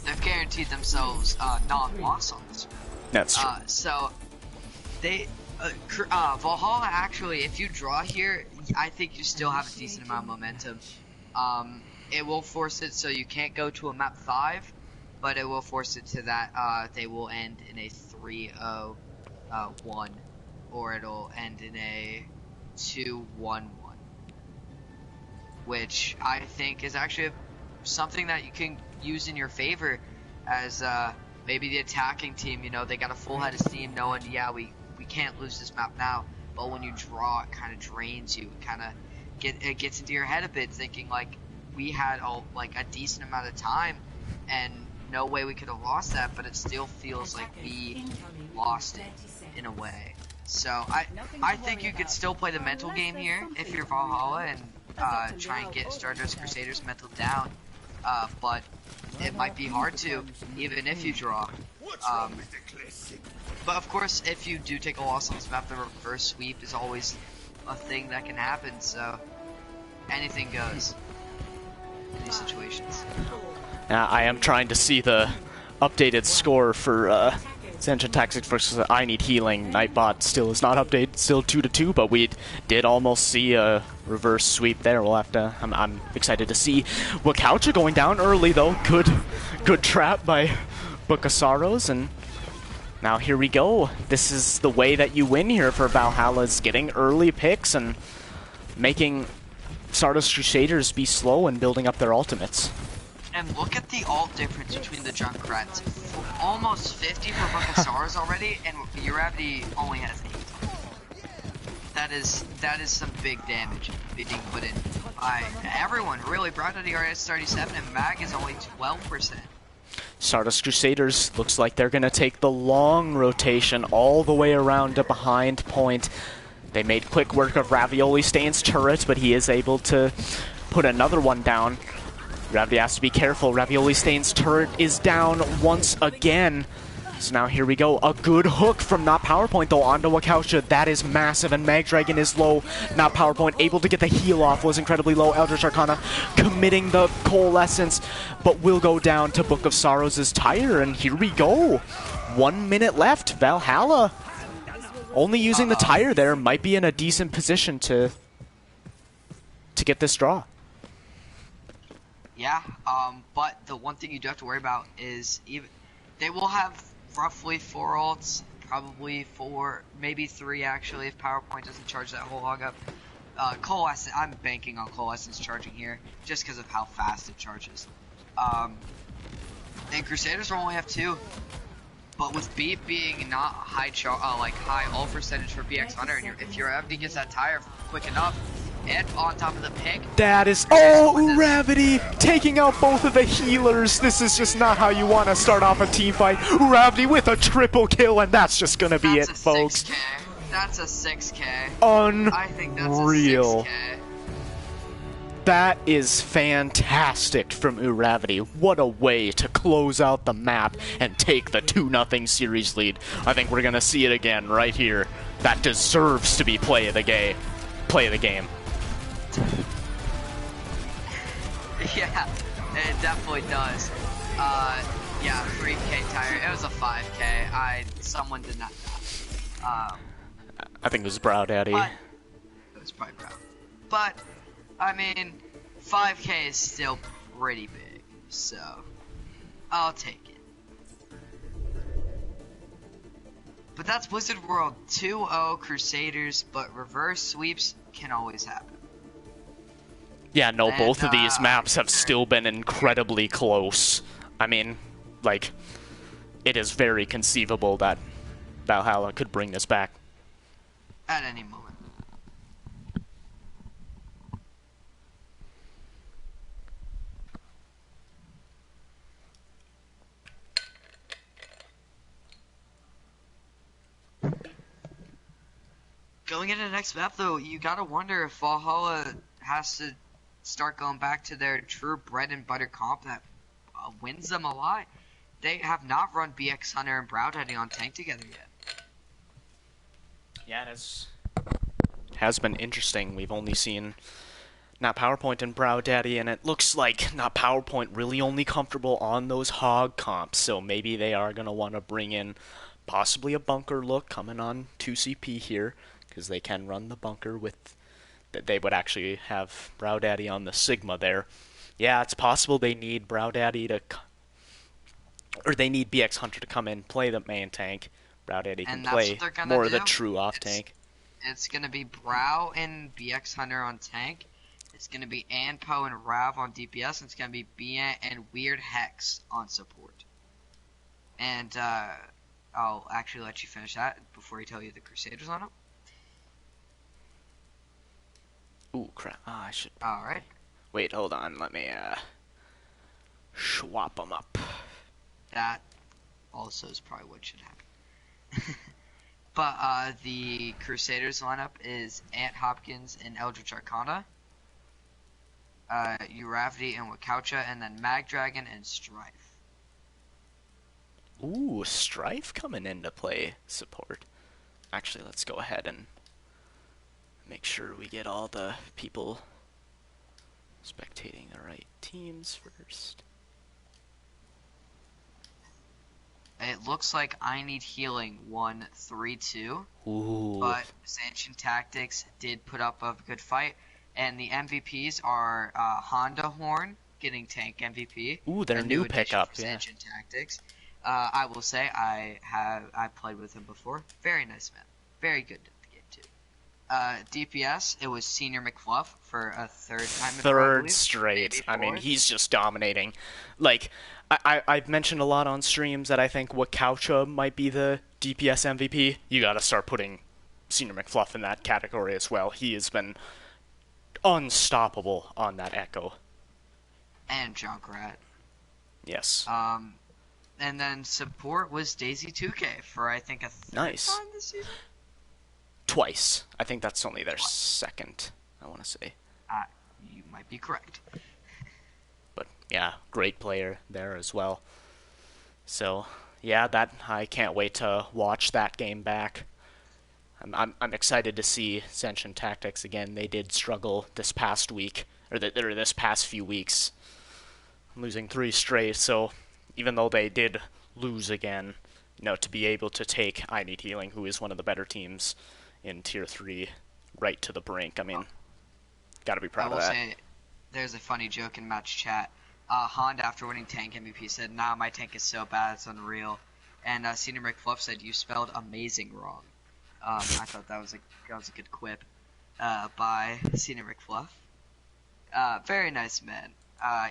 They've guaranteed themselves non-loss on this. That's true. So, they, Valhalla actually, if you draw here, I think you still have a decent amount of momentum. It will force it so you can't go to a map 5, but it will force it to that they will end in a 3-0-1, or it'll end in a 2-1-1, which I think is actually something that you can use in your favor as maybe the attacking team, you know, they got a full head of steam knowing, yeah, we can't lose this map now, but when you draw, it kind of drains you. It kind of gets into your head a bit, thinking like we had a decent amount of time and no way we could have lost that, but it still feels like we lost it in a way. So I think you could still play the mental game here if you're Valhalla and try and get Stardust Crusaders mental down. But it might be hard to, even if you draw. But of course, if you do take a loss on this map, the reverse sweep is always a thing that can happen, so anything goes in these situations. I am trying to see the updated score for Ascension Tactics versus I Need Healing. Nightbot still is not updated, still 2-2, but we did almost see a reverse sweep there. We'll have to. I'm excited to see Wakaucha going down early though. Good trap by Book of Sorrows, and now here we go. This is the way that you win here for Valhalla, is getting early picks and making Stardust Crusaders be slow and building up their ultimates. And look at the ult difference between the Junkrats. Almost 50 for Book of Sorrows already, and Uravity only has 8. That is some big damage being put in by everyone. Really, Brown Daddy already has 37, and Mag is only 12%. Stardust Crusaders looks like they're going to take the long rotation all the way around to behind point. They made quick work of Ravioli Stain's turret, but he is able to put another one down. Gravity has to be careful. Ravioli Stain's turret is down once again. So now here we go. A good hook from not PowerPoint though onto Wakaucha. That is massive, and Magdragon is low. Not PowerPoint able to get the heal off, was incredibly low. Eldritch Arcana committing the Coalescence, but will go down to Book of Sorrows' tire, and here we go. 1 minute left. Valhalla only using the tire there might be in a decent position to get this draw. Yeah, but the one thing you do have to worry about is they will have roughly 4 ults, probably 4, maybe 3 actually, if PowerPoint doesn't charge that whole hog up. Coalescence, I'm banking on Coalescence charging here, just because of how fast it charges. And Crusaders will only have 2, but with B being not high ult percentage for BX Hunter, and if your FD gets that tire quick enough, and on top of the pick. That is, oh, Uravity taking out both of the healers. This is just not how you want to start off a team fight. Uravity with a triple kill, and that's just going to be it, folks. 6K. That's a 6K. Unreal. I think that's a 6K. That is fantastic from Uravity. What a way to close out the map and take the 2-0 series lead. I think we're going to see it again right here. That deserves to be play of the game. Yeah, it definitely does. Yeah, 3K tire. It was a 5K. Someone did not die. I think it was Brow Daddy. It was probably Brow. But, I mean, 5K is still pretty big, so I'll take it. But that's Blizzard World 2-0 Crusaders, but reverse sweeps can always happen. Yeah, no, both of these maps have still been incredibly close. I mean, like, it is very conceivable that Valhalla could bring this back. At any moment. Going into the next map, though, you gotta wonder if Valhalla has to start going back to their true bread and butter comp that wins them a lot. They have not run BX Hunter and Brownheading on tank together yet. Yeah, it has been interesting. We've only seen Not PowerPoint and Brow Daddy, and it looks like Not PowerPoint really only comfortable on those hog comps, so maybe they are going to want to bring in possibly a bunker look coming on 2CP here, because they can run the bunker with... They would actually have Brow Daddy on the Sigma there. Yeah, it's possible they need Brow Daddy to... Or they need BX Hunter to come in, play the main tank. Brow Daddy can play more of the true off tank. It's going to be Brow and BX Hunter on tank. It's going to be Anpo and Rav on DPS. And it's going to be Bia and Weird Hex on support. And I'll actually let you finish that before I tell you the Crusaders on it. Ooh, crap. Oh, I should... Alright. Wait, hold on. Let me, swap them up. That also is probably what should happen. But the Crusaders lineup is Ant Hopkins and Eldritch Arcana, Uravity and Wakaucha, and then Magdragon and Strife. Ooh, Strife coming into play support. Actually, let's go ahead and make sure we get all the people spectating the right teams first. It looks like I Need Healing won 3-2. Ooh. But Sanctioned Tactics did put up a good fight. And the MVPs are Honda Horn getting tank MVP. Ooh, their new pickup. Yeah. Sanctioned Tactics. I will say I played with him before. Very nice man. Very good to get to. DPS, it was Senior McFluff for a third time in a row, Third straight. I mean, he's just dominating. Like, I've mentioned a lot on streams that I think Wakaucha might be the DPS MVP. You gotta start putting Senior McFluff in that category as well. He has been unstoppable on that Echo. And Junkrat. Yes. And then support was Daisy 2K for, I think, a third time this season? Twice. I think that's only their second, I want to say. You might be correct. But, yeah, great player there as well. So, yeah, that I can't wait to watch that game back. I'm excited to see Sanctioned Tactics again. They did struggle this past week, or this past few weeks, losing 3 straight. So even though they did lose again, you know, to be able to take I Need Healing, who is one of the better teams in Tier 3, right to the brink. I mean, gotta be proud of that. I will say, there's a funny joke in match chat. Honda, after winning tank MVP, said, "Nah, my tank is so bad, it's unreal." And Senior McFluff said, "You spelled amazing wrong." I thought that was a good quip by Senior McFluff. Very nice man.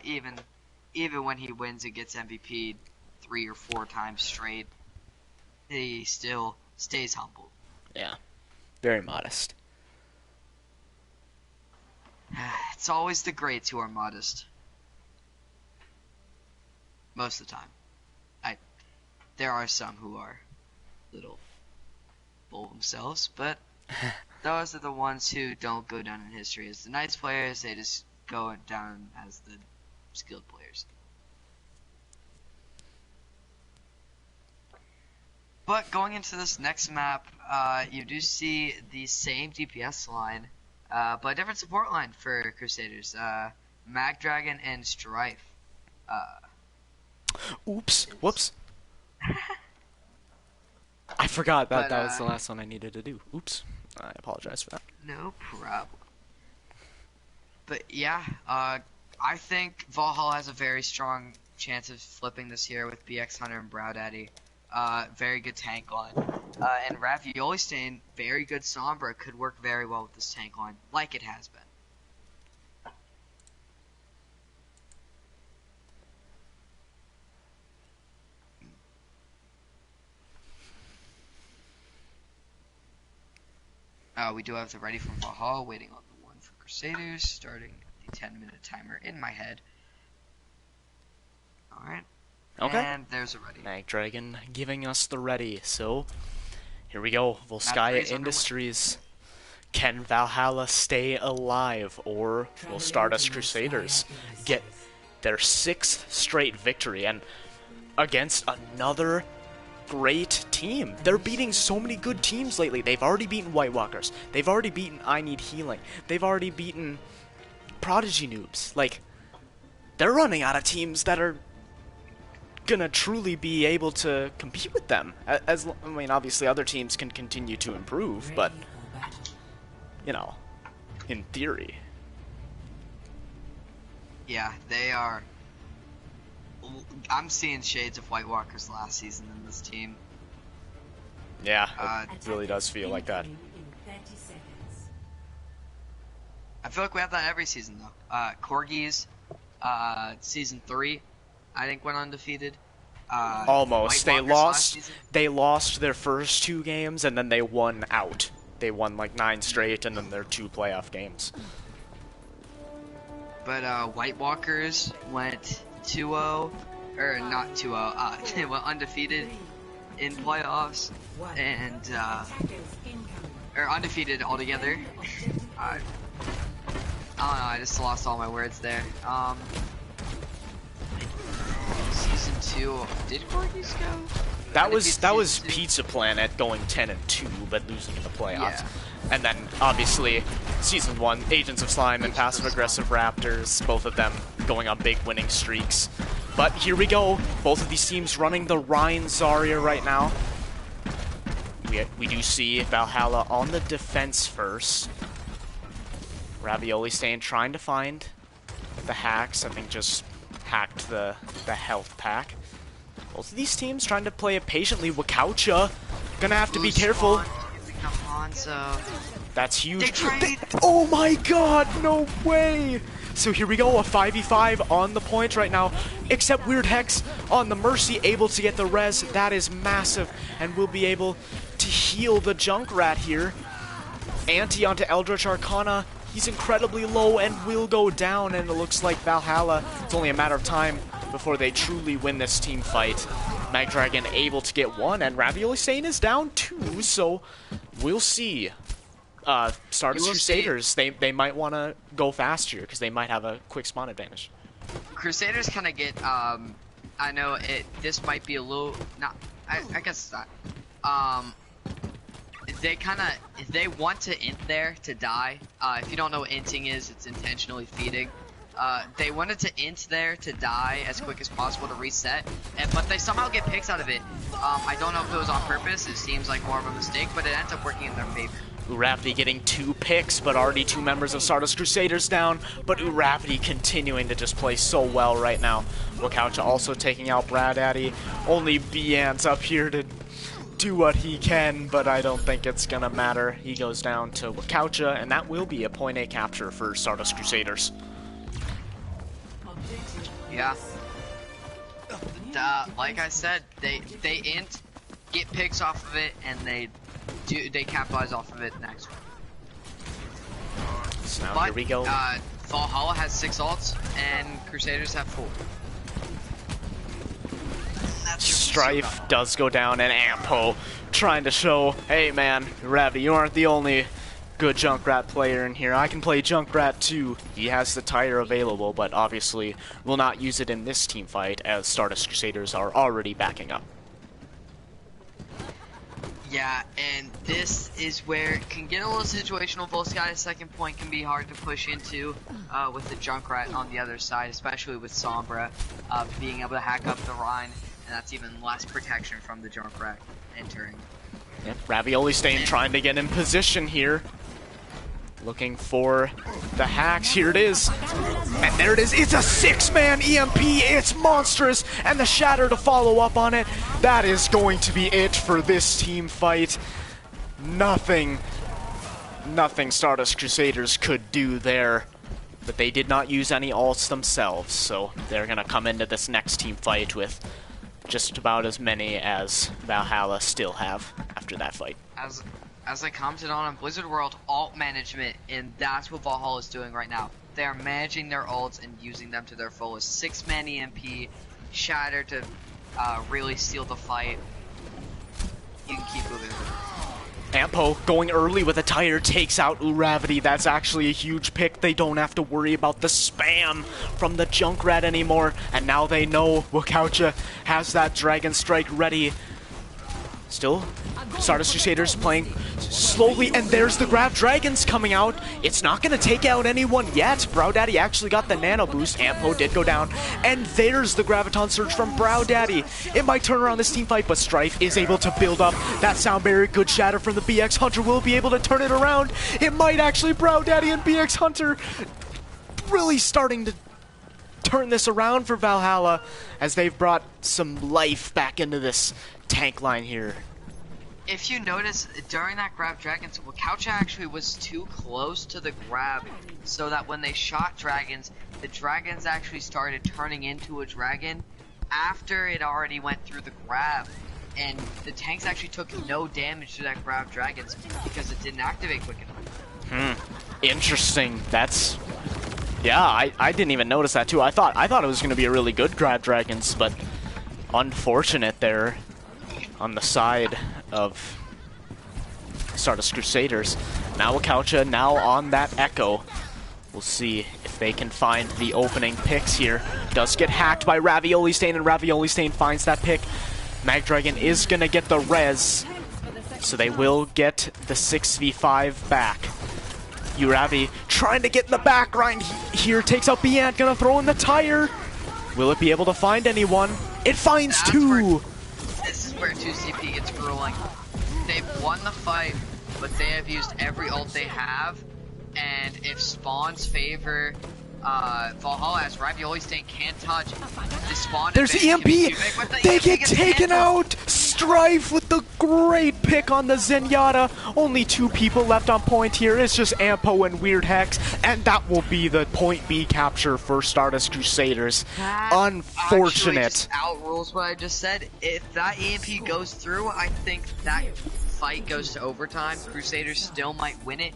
Even when he wins and gets MVP 3 or 4 times straight, he still stays humble. Yeah, very modest. It's always the greats who are modest. Most of the time. There are some who are little full of themselves, but those are the ones who don't go down in history as the nice players. They just go down as the skilled players. But going into this next map, you do see the same DPS line, but a different support line for Crusaders. Magdragon and Strife. Oops. Whoops. I forgot that was the last one I needed to do. Oops. I apologize for that. No problem. But yeah, I think Valhalla has a very strong chance of flipping this year with BX Hunter and Brow Daddy. Very good tank line. And Ravioli Stain, very good Sombra, could work very well with this tank line, like it has been. We do have the ready from Valhalla waiting on the one for Crusaders, starting the 10-minute timer in my head. Alright. Okay. And there's a ready. Mag Dragon giving us the ready. So, here we go. Volskaya Industries. Can Valhalla stay alive, or will Stardust Crusaders get their 6th straight victory, and against another great team? They're beating so many good teams lately. They've already beaten White Walkers. They've already beaten I Need Healing. They've already beaten Prodigy Noobs. Like, they're running out of teams that are gonna truly be able to compete with them. I mean, obviously other teams can continue to improve, but you know, in theory. Yeah, they are. I'm seeing shades of White Walkers last season in this team. Yeah, it really does feel like that. I feel like we have that every season, though. Corgis, season 3, I think went undefeated. Almost. They lost their first 2 games, and then they won out. They won like 9 straight, and then their 2 playoff games. But White Walkers went 2-0, or not 2-0. They went undefeated in playoffs, and or undefeated altogether. I don't know. I just lost all my words there. Season 2. Did Corgis go? That was Pizza Planet going 10-2, but losing in the playoffs. Yeah. And then obviously season 1, Agents of Slime and Passive Aggressive Raptors, both of them going on big winning streaks. But here we go, both of these teams running the Rhine Zarya right now. We do see Valhalla on the defense first. Ravioli Stain trying to find the hacks. I think just hacked the health pack. Both of these teams trying to play it patiently. Wakaucha gonna have to be careful. That's huge. Oh my god, no way! So here we go, a 5v5 on the point right now. Except Weird Hex on the Mercy, able to get the res. That is massive, and will be able to heal the Junkrat here. Anti onto Eldritch Arcana. He's incredibly low and will go down, and it looks like Valhalla, it's only a matter of time before they truly win this team fight. Mag Dragon able to get 1, and Ravioli Stain is down 2, so we'll see. Stardust Crusaders, they might want to go faster because they might have a quick spawn advantage. Crusaders kind of get, I know this might be a little, not, I guess it's not. They kind of, if they want to int there to die, if you don't know what inting is, it's intentionally feeding. They wanted to int there to die as quick as possible to reset, but they somehow get picks out of it. I don't know if it was on purpose, it seems like more of a mistake, but it ends up working in their favor. Urapti getting 2 picks, but already 2 members of Stardust Crusaders down, but Urapti continuing to just play so well right now. Wakaucha also taking out Brad Addy. Only Bian's up here to do what he can, but I don't think it's gonna matter. He goes down to Wakaucha, and that will be a point A capture for Stardust Crusaders. Yeah. Like I said, they int, get picks off of it, and they capitalize off of it next one. So now here we go. Valhalla has 6 ults, and Crusaders have 4. Strife does go down, and Ampo trying to show, hey man, Ravi, you aren't the only good Junkrat player in here. I can play Junkrat too. He has the tire available, but obviously will not use it in this team fight as Stardust Crusaders are already backing up. Yeah, and this is where it can get a little situational. Volskaya's second point can be hard to push into with the Junkrat on the other side, especially with Sombra being able to hack up the Rhine, and that's even less protection from the Junkrat entering. Yep, Ravioli Stain trying to get in position here. Looking for the hacks. Here it is. And there it is. It's a 6-man EMP. It's monstrous. And the Shatter to follow up on it. That is going to be it for this team fight. Nothing Stardust Crusaders could do there. But they did not use any ults themselves. So they're going to come into this next team fight with just about as many as Valhalla still have after that fight. as I commented on Blizzard World, ult management, and that's what Valhalla is doing right now. They are managing their ults and using them to their fullest. 6-man EMP, Shatter to really steal the fight. You can keep moving. OwO going early with a tire takes out Uravity. That's actually a huge pick. They don't have to worry about the spam from the Junkrat anymore. And now they know Wakaucha has that Dragon Strike ready. Still, Stardust Crusaders playing slowly, and there's the Grab Dragons coming out. It's not going to take out anyone yet. Browdaddy actually got the Nano Boost. OwO did go down, and there's the Graviton Surge from Browdaddy. It might turn around this team fight, but Strife is able to build up that Sound Barrier. Good shatter from the BX Hunter will be able to turn it around. It might actually Browdaddy and BX Hunter really starting to turn this around for Valhalla as they've brought some life back into this tank line here. If you notice, during that grab dragons, Wakaucha actually was too close to the grab, so that when they shot dragons, the dragons actually started turning into a dragon after it already went through the grab, and the tanks actually took no damage to that grab dragons because it didn't activate quick enough. Interesting. That's... yeah, I didn't even notice that too. I thought it was going to be a really good grab dragons, but unfortunate there on the side of Stardust Crusaders. Now Wakaucha, now on that Echo. We'll see if they can find the opening picks here. Does get hacked by Ravioli Stain, and Ravioli Stain finds that pick. Magdragon is going to get the res, so they will get the 6v5 back. Uravi trying to get in the background here, takes out Biant, gonna throw in the tire. Will it be able to find anyone? It finds two! This is where 2CP gets grueling. They've won the fight, but they have used every ult they have, and if spawns favor Valhalla, as Ravioli Stain can't touch, the spawn there's EMP! They get taken out! Strife with the great pick on the Zenyatta. Only two people left on point here. It's just OwO and Weird Hex, and that will be the point B capture for Stardust Crusaders. Unfortunate. Actually just outrules what I just said. If that EMP goes through, I think that fight goes to overtime. Crusaders still might win it,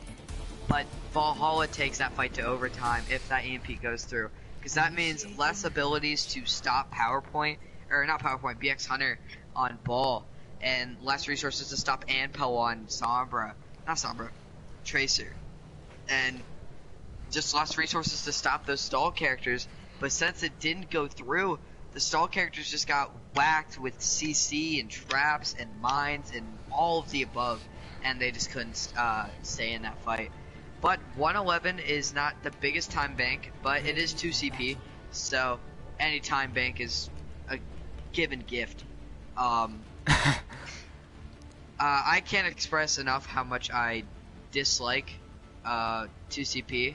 but Valhalla takes that fight to overtime if that EMP goes through. Because that means less abilities to stop PowerPoint, or not PowerPoint, BX Hunter on Ball, and less resources to stop Anpel on Sombra. Not Sombra, Tracer. And just less resources to stop those stall characters. But since it didn't go through, the stall characters just got whacked with CC and traps and mines and all of the above. And they just couldn't stay in that fight. But 111 is not the biggest time bank, but it is 2CP, so any time bank is a given gift. I can't express enough how much I dislike 2CP.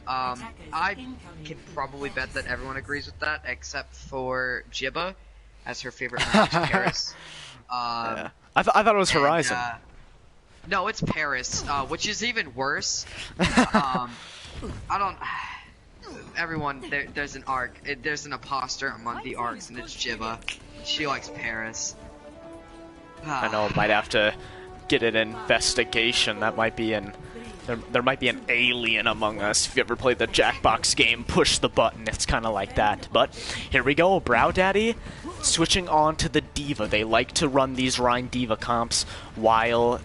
I can probably bet that everyone agrees with that, except for Jibba, as her favorite match, Paris. Yeah. I thought it was Horizon. No, it's Paris, which is even worse. I don't... Everyone, there's an arc. There's an imposter among the arcs, and it's Jibba. She likes Paris. I know, might have to get an investigation. That might be an... There might be an alien among us. If you ever played the Jackbox game, push the button. It's kind of like that. But here we go. Browdaddy switching on to the Diva. They like to run these Rhine Diva comps while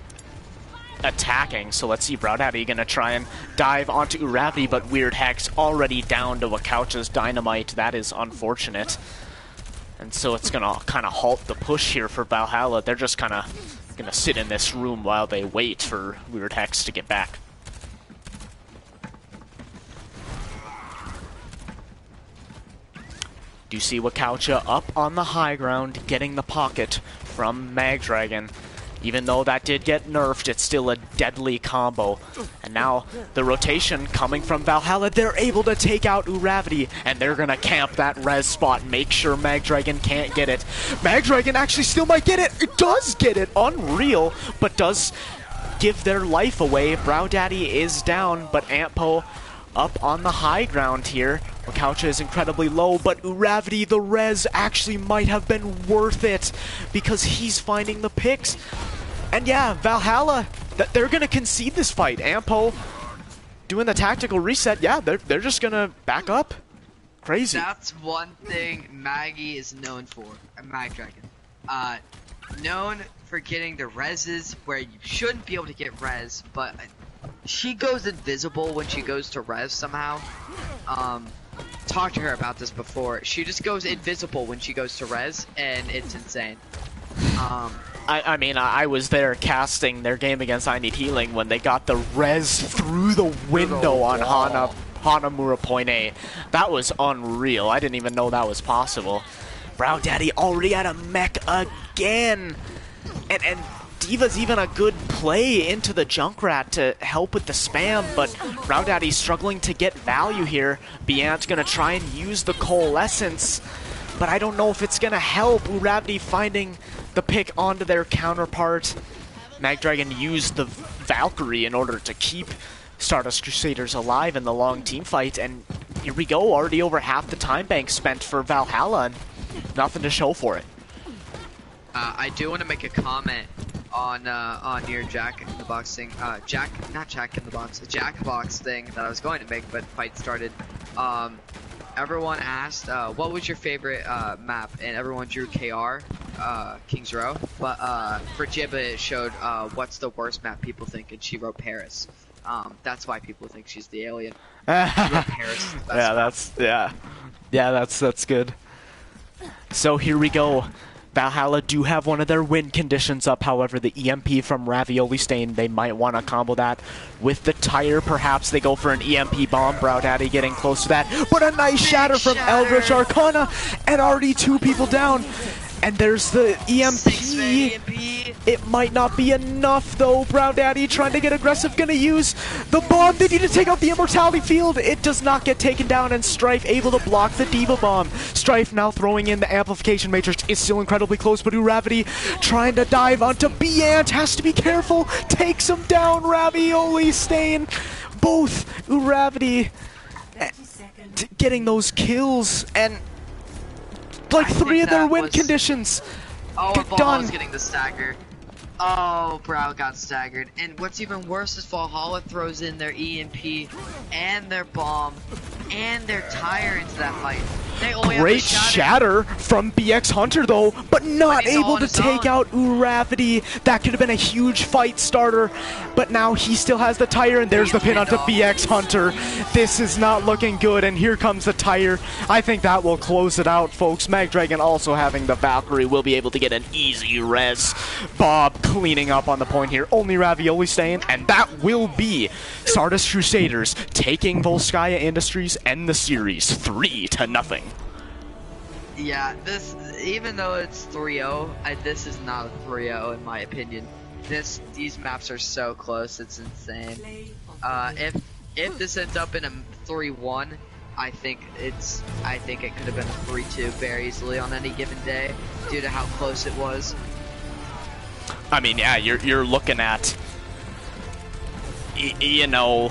attacking. So let's see. Browdaddy gonna try and dive onto Uravity, but Weird Hex already down to Wakaucha's Dynamite. That is unfortunate. And so it's gonna kind of halt the push here for Valhalla. They're just kind of gonna sit in this room while they wait for Weird Hex to get back. Do you see Wakaucha up on the high ground, getting the pocket from Magdragon? Even though that did get nerfed, it's still a deadly combo. And now, the rotation coming from Valhalla, they're able to take out Uravity, and they're gonna camp that res spot, make sure Magdragon can't get it. Magdragon actually still might get it! It does get it! Unreal, but does give their life away. Browdaddy is down, but OwO up on the high ground here. Wakaucha is incredibly low, but Uravity, the res, actually might have been worth it because he's finding the picks. And yeah, Valhalla, they're going to concede this fight. Ampo doing the tactical reset. Yeah, they're just going to back up. Crazy. That's one thing Maggie is known for. Mag Dragon. Known for getting the reses where you shouldn't be able to get res, but she goes invisible when she goes to res somehow. Talked to her about this before. She just goes invisible when she goes to res, and it's insane. I mean, I was there casting their game against I Need Healing when they got the res through the window on Hanamura Point A. That was unreal. I didn't even know that was possible. Brow Daddy already at a mech again. And Diva's even a good play into the Junkrat to help with the spam, but Brow Daddy's struggling to get value here. Biant's gonna try and use the Coalescence, but I don't know if it's gonna help. Uravity finding the pick onto their counterpart. Magdragon used the Valkyrie in order to keep Stardust Crusaders alive in the long team fight, and here we go, already over half the time bank spent for Valhalla, and nothing to show for it. I do want to make a comment on your Jack in the Box thing. Jack in the Box thing that I was going to make, but fight started. Everyone asked, what was your favorite map, and everyone drew KR, King's Row. But for Jibba, it showed what's the worst map people think, and she wrote Paris. That's why people think she's the alien. She wrote Paris. That's good. So here we go. Valhalla do have one of their win conditions up, however, the EMP from Ravioli Stain, they might want to combo that with the tire. Perhaps they go for an EMP bomb. Brow Daddy getting close to that, but a nice shatter from Eldritch Arcana, and already 2 people down. And there's the EMP. It might not be enough though. Brow Daddy trying to get aggressive, gonna use the bomb. They need to take out the Immortality Field. It does not get taken down, and Strife able to block the Diva Bomb. Strife now throwing in the Amplification Matrix is still incredibly close, but Uravity trying to dive onto Biant. Has to be careful. Takes him down. Ravioli Stain. Both Uravity getting those kills, and like 3 of their win conditions. Oh, get Valhalla's done. getting the stagger. Oh, Brow got staggered. And what's even worse is Valhalla throws in their EMP and their bomb and their tire into that fight. They only Great have shatter from BX Hunter though, but not able to take out Uravity. That could have been a huge fight starter, but now he still has the tire, and there's the pin onto BX Hunter. This is not looking good, and here comes the tire. I think that will close it out, folks. Magdragon also having the Valkyrie will be able to get an easy res. Bob cleaning up on the point here, only Ravioli staying, and that will be Stardust Crusaders taking Volskaya Industries and the series 3-0. Yeah, this, even though it's 3-0, this is not a 3-0 in my opinion. These maps are so close, it's insane. If this ends up in a 3-1, I think it could have been a 3-2 very easily on any given day due to how close it was. I mean, yeah, you're looking at, you know,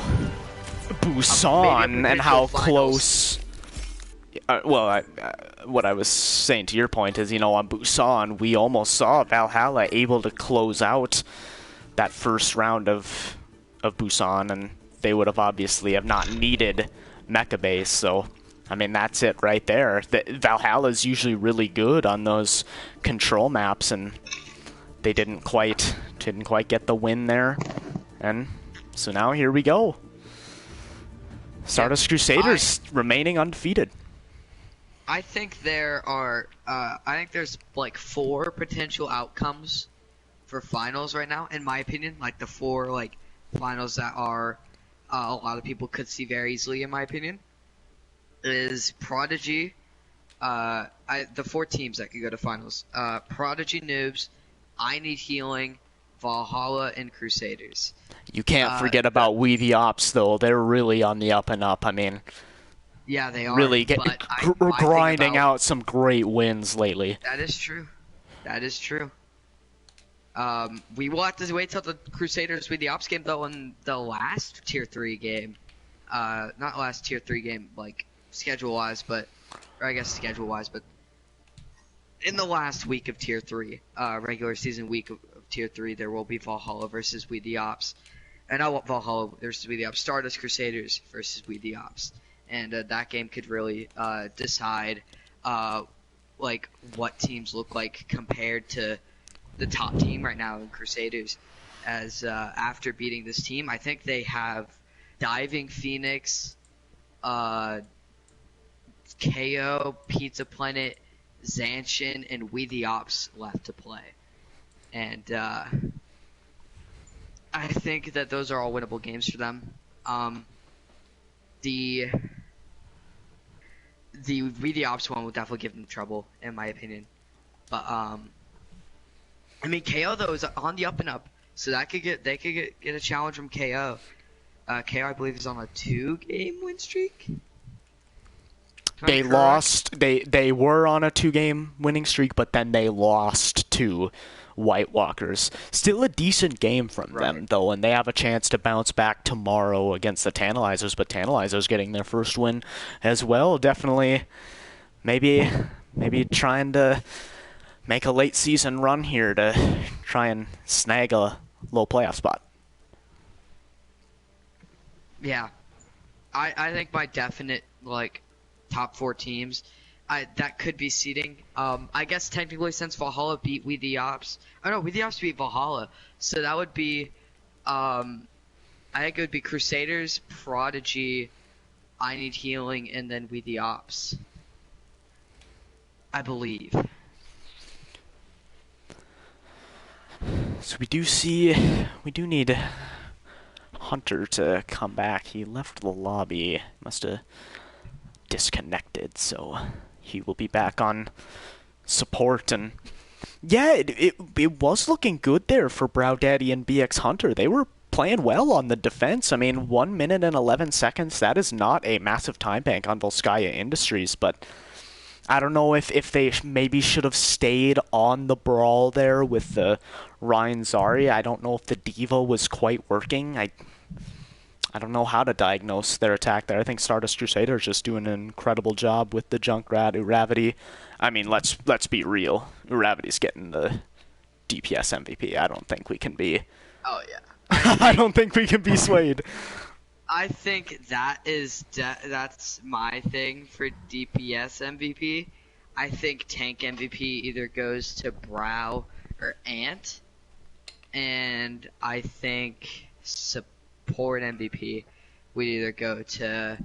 Busan and how close. What I was saying to your point is, you know, on Busan, we almost saw Valhalla able to close out that first round of Busan, and they would have obviously have not needed Mecha Base. So, I mean, that's it right there. Valhalla's usually really good on those control maps, and they didn't quite get the win there. And so now here we go. Stardust Crusaders remaining undefeated. I think there are, I think there's like 4 potential outcomes for finals right now, in my opinion. Like the 4 like finals that are a lot of people could see very easily, in my opinion, is Prodigy. The 4 teams that could go to finals: Prodigy, Noobs, I Need Healing, Valhalla, and Crusaders. You can't forget about We The Ops though. They're really on the up and up. I mean, yeah, they are really grinding out some great wins lately. That is true. That is true. We will have to wait till the Crusaders with the Ops game though in the last Tier 3 game. Not last Tier 3 game, like schedule-wise, but, or I guess schedule-wise, but in the last week of Tier 3, regular season week of Tier 3, there will be Valhalla versus We The Ops. And not Valhalla versus We The Ops, Stardust Crusaders versus We The Ops. And that game could really decide like what teams look like compared to the top team right now in Crusaders. As after beating this team, I think they have Diving Phoenix, KO, Pizza Planet, Zanshin, and We The Ops left to play. And I think that those are all winnable games for them. The We The Ops one will definitely give them trouble, in my opinion. But I mean, KO though is on the up and up, so they could get a challenge from KO. KO, I believe, is on a 2-game win streak. They lost. They were on a 2-game winning streak, but then they lost to White Walkers. Still a decent game from them, though, and they have a chance to bounce back tomorrow against the Tantalizers, but Tantalizers getting their first win as well. Definitely maybe trying to make a late season run here to try and snag a low playoff spot. Yeah. I think by definite, like, top 4 teams, that could be seeding. I guess technically since Valhalla beat We The Ops, We The Ops beat Valhalla, so that would be, I think it would be Crusaders, Prodigy, I Need Healing, and then We The Ops. I believe. So we do need Hunter to come back. He left the lobby. Must have disconnected, so he will be back on support. And yeah, it was looking good there for Brow Daddy and BX Hunter. They were playing well on the defense. I mean, 1 minute and 11 seconds, that is not a massive time bank on Volskaya Industries, but I don't know if they maybe should have stayed on the brawl there with the Ryan Zari. I don't know if the Diva was quite working. I don't know how to diagnose their attack there. I think Stardust Crusaders just doing an incredible job with the Junkrat, Uravity. I mean, let's be real. Uravity's getting the DPS MVP. I don't think we can be... Oh, yeah. I don't think we can be swayed. I think that's my thing for DPS MVP. I think tank MVP either goes to Brow or Ant, and I think support MVP would either go to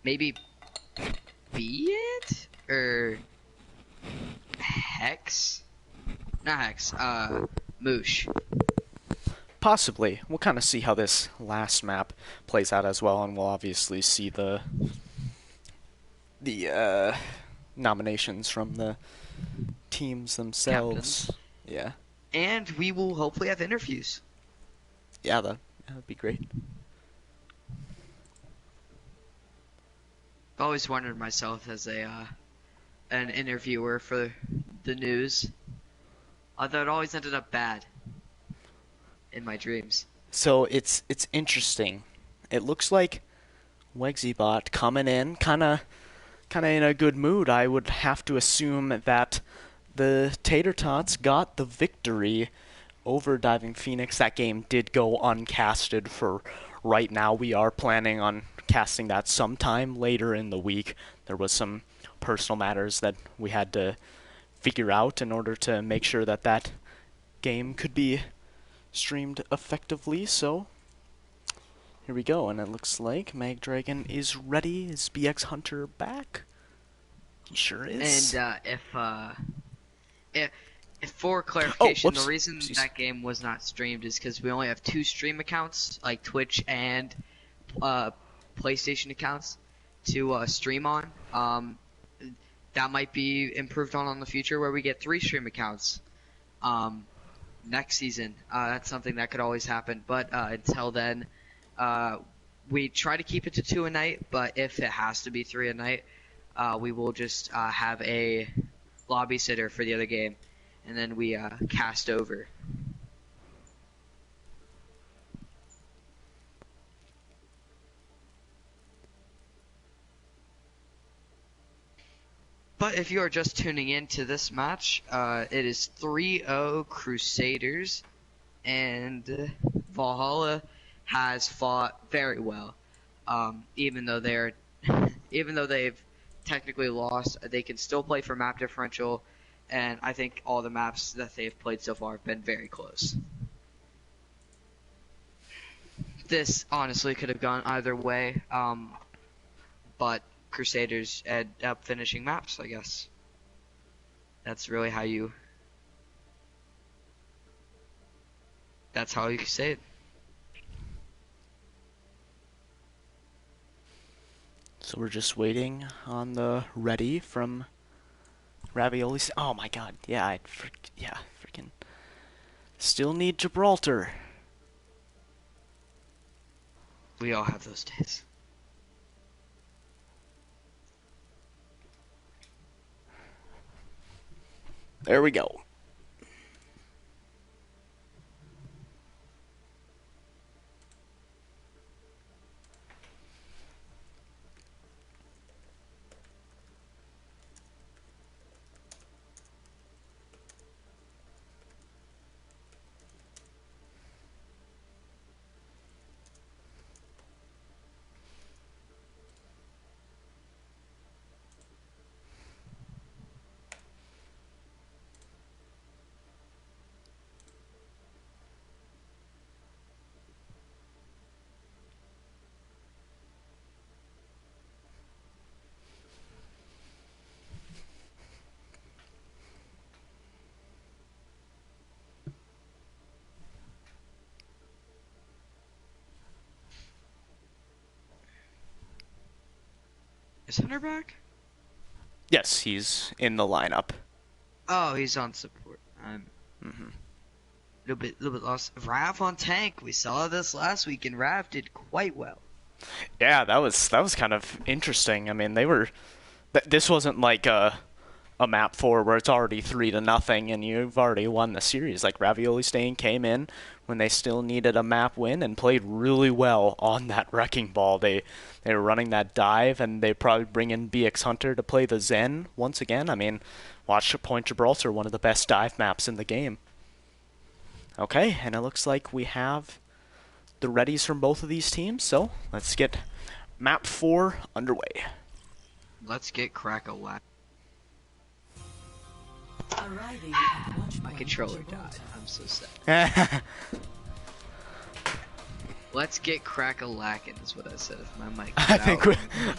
maybe Ant or Hex. Not Hex. Moosh. Possibly. We'll kind of see how this last map plays out as well, and we'll obviously see the nominations from the teams themselves. Captains. Yeah. And we will hopefully have interviews. Yeah, that would be great. I've always wondered myself as an interviewer for the news. Although it always ended up bad. In my dreams. So it's interesting. It looks like WegzyBot coming in kind of in a good mood. I would have to assume that the Tater Tots got the victory over Diving Phoenix. That game did go uncasted for right now. We are planning on casting that sometime later in the week. There was some personal matters that we had to figure out in order to make sure that that game could be streamed effectively, so here we go, and it looks like Mag Dragon is ready. Is BX Hunter back? He sure is. And if for clarification, the reason Jeez. that game was not streamed is because we only have 2 stream accounts, like Twitch and PlayStation accounts, to stream on. That might be improved on in the future, where we get 3 stream accounts. Next season. That's something that could always happen, but until then, we try to keep it to 2 a night, but if it has to be 3 a night, we will just have a lobby sitter for the other game, and then we cast over. But if you are just tuning in to this match, it is 3-0 Crusaders, and Valhalla has fought very well. Even though they've technically lost, they can still play for map differential, and I think all the maps that they've played so far have been very close. This honestly could have gone either way, but Crusaders end up finishing maps, I guess. That's really how you... That's how you say it. So we're just waiting on the ready from Ravioli. Oh my god, yeah, freaking still need Gibraltar. We all have those days. There we go. Is Hunter back? Yes, he's in the lineup. Oh, he's on support. I'm little bit lost. Rav on tank. We saw this last week, and Rav did quite well. Yeah, that was kind of interesting. I mean, they were. This wasn't like a map 4 where it's already 3-0 and you've already won the series. Like Ravioli Stain came in when they still needed a map win and played really well on that wrecking ball. They were running that dive, and they probably bring in BX Hunter to play the Zen once again. I mean, watch Point Gibraltar, one of the best dive maps in the game. Okay, and it looks like we have the readies from both of these teams, so let's get map 4 underway. Let's get Crack-a-Lack. My controller died. I'm so sad. Let's get Crack-a-Lackin' is what I said. If my mic I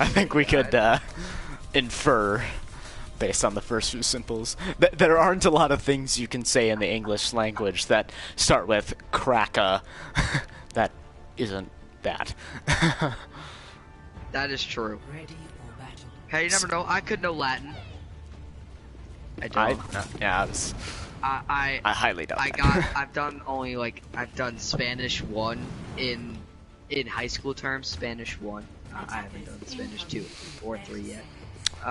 think we could infer based on the first few simples. There aren't a lot of things you can say in the English language that start with cracka that isn't that. That is true. Hey, you never know. I could know Latin. I don't. I highly doubt that. I've done Spanish 1 in high school terms. Spanish 1. I haven't done Spanish 2 or 3 yet.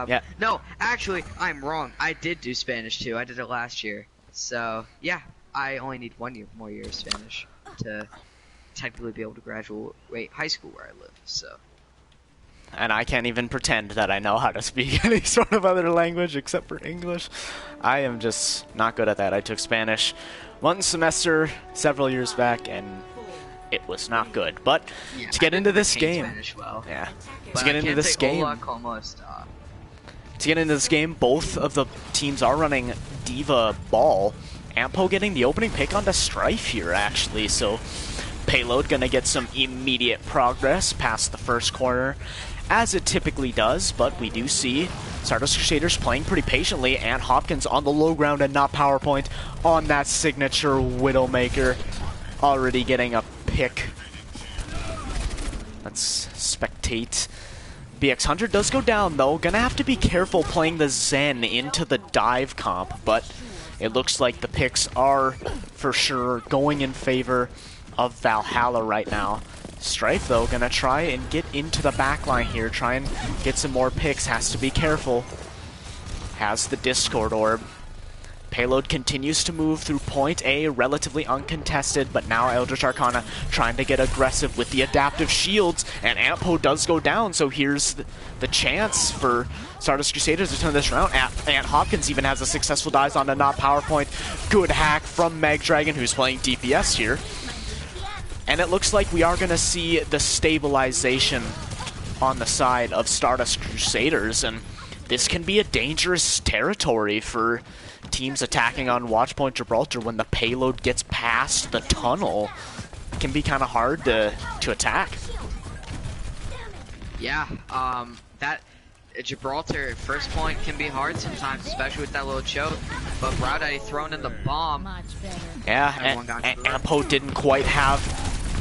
Yeah. No, actually, I'm wrong. I did do Spanish 2. I did it last year. So yeah, I only need 1 more year of Spanish to technically be able to graduate high school where I live. So. And I can't even pretend that I know how to speak any sort of other language except for English. I am just not good at that. I took Spanish 1 semester several years back, and it was not good. But yeah, to get into this game, Spanish well. yeah, But to get into this game, both of the teams are running Diva Ball. Ampo getting the opening pick onto Strife here, actually. So Payload gonna get some immediate progress past the first corner, as it typically does, but we do see Stardust Crusaders playing pretty patiently, and Hopkins on the low ground and not PowerPoint on that signature Widowmaker, already getting a pick. Let's spectate. BX Hunter does go down, though. Gonna have to be careful playing the Zen into the dive comp, but it looks like the picks are, for sure, going in favor of Valhalla right now. Strife, though, gonna try and get into the backline here, try and get some more picks, has to be careful. Has the Discord Orb. Payload continues to move through point A, relatively uncontested, but now Eldritch Arcana trying to get aggressive with the adaptive shields, and Ampo does go down, so here's the chance for Stardust Crusaders to turn this around. Ant Hopkins even has a successful dive on a not power point. Good hack from Magdragon, who's playing DPS here. And it looks like we are going to see the stabilization on the side of Stardust Crusaders, and this can be a dangerous territory for teams attacking on Watchpoint Gibraltar. When the payload gets past the tunnel, it can be kind of hard to attack. Yeah, that Gibraltar first point can be hard sometimes, especially with that little choke. But Browdaddy throwing in the bomb. Yeah, and Ampo didn't quite have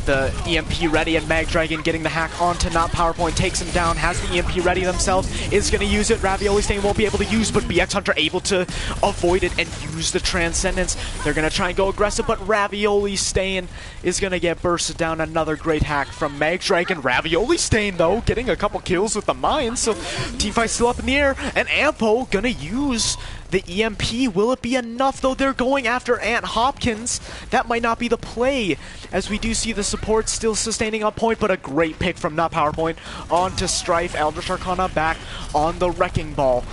the EMP ready, and Magdragon getting the hack onto not PowerPoint, takes him down, has the EMP ready themselves, is going to use it. Ravioli Stain won't be able to use, but BX Hunter able to avoid it and use the Transcendence. They're going to try and go aggressive, but Ravioli Stain is going to get bursted down. Another great hack from Magdragon. Ravioli Stain, though, getting a couple kills with the mines, so teamfight's still up in the air, and Ampo going to use the EMP. Will it be enough, though? They're going after Ant Hopkins. That might not be the play, as we do see the support still sustaining on point, but a great pick from not PowerPoint onto Strife. Eldritch Arcana back on the Wrecking Ball.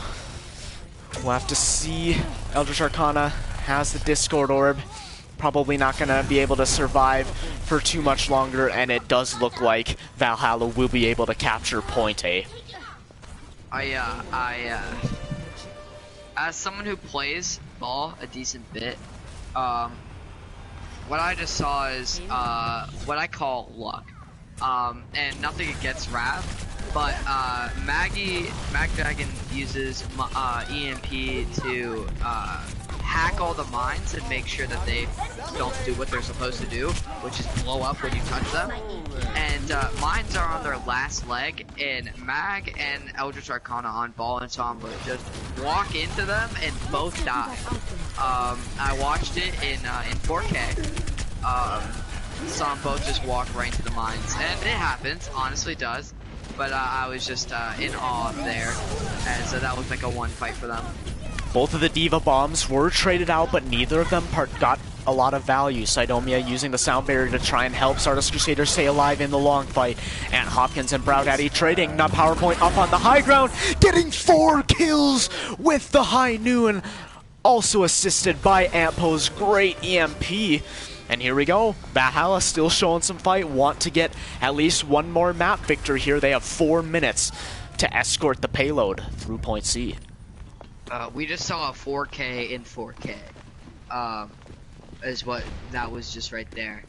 We'll have to see. Eldritch Arcana has the Discord Orb. Probably not going to be able to survive for too much longer, and it does look like Valhalla will be able to capture point A. As someone who plays ball a decent bit, what I just saw is what I call luck. And nothing against Rav, but Magdragon uses EMP to hack all the mines and make sure that they don't do what they're supposed to do, which is blow up when you touch them. And mines are on their last leg, and Mag and Eldritch Arcana on Ball Ensemble just walk into them and both die. I watched it in 4K. Saw them both just walk right into the mines, and it happens, honestly does. But I was just in awe there, and so that was like a one fight for them. Both of the Diva Bombs were traded out, but neither of them got a lot of value. Sidomia using the sound barrier to try and help Stardust Crusaders stay alive in the long fight. And Hopkins and Browdaddy trading. Not PowerPoint up on the high ground, getting 4 kills with the High Noon. Also assisted by Ampo's great EMP. And here we go. Valhalla still showing some fight. Want to get at least one more map victory here. They have 4 minutes to escort the payload through point C. We just saw a 4K in 4K. Is what that was just right there.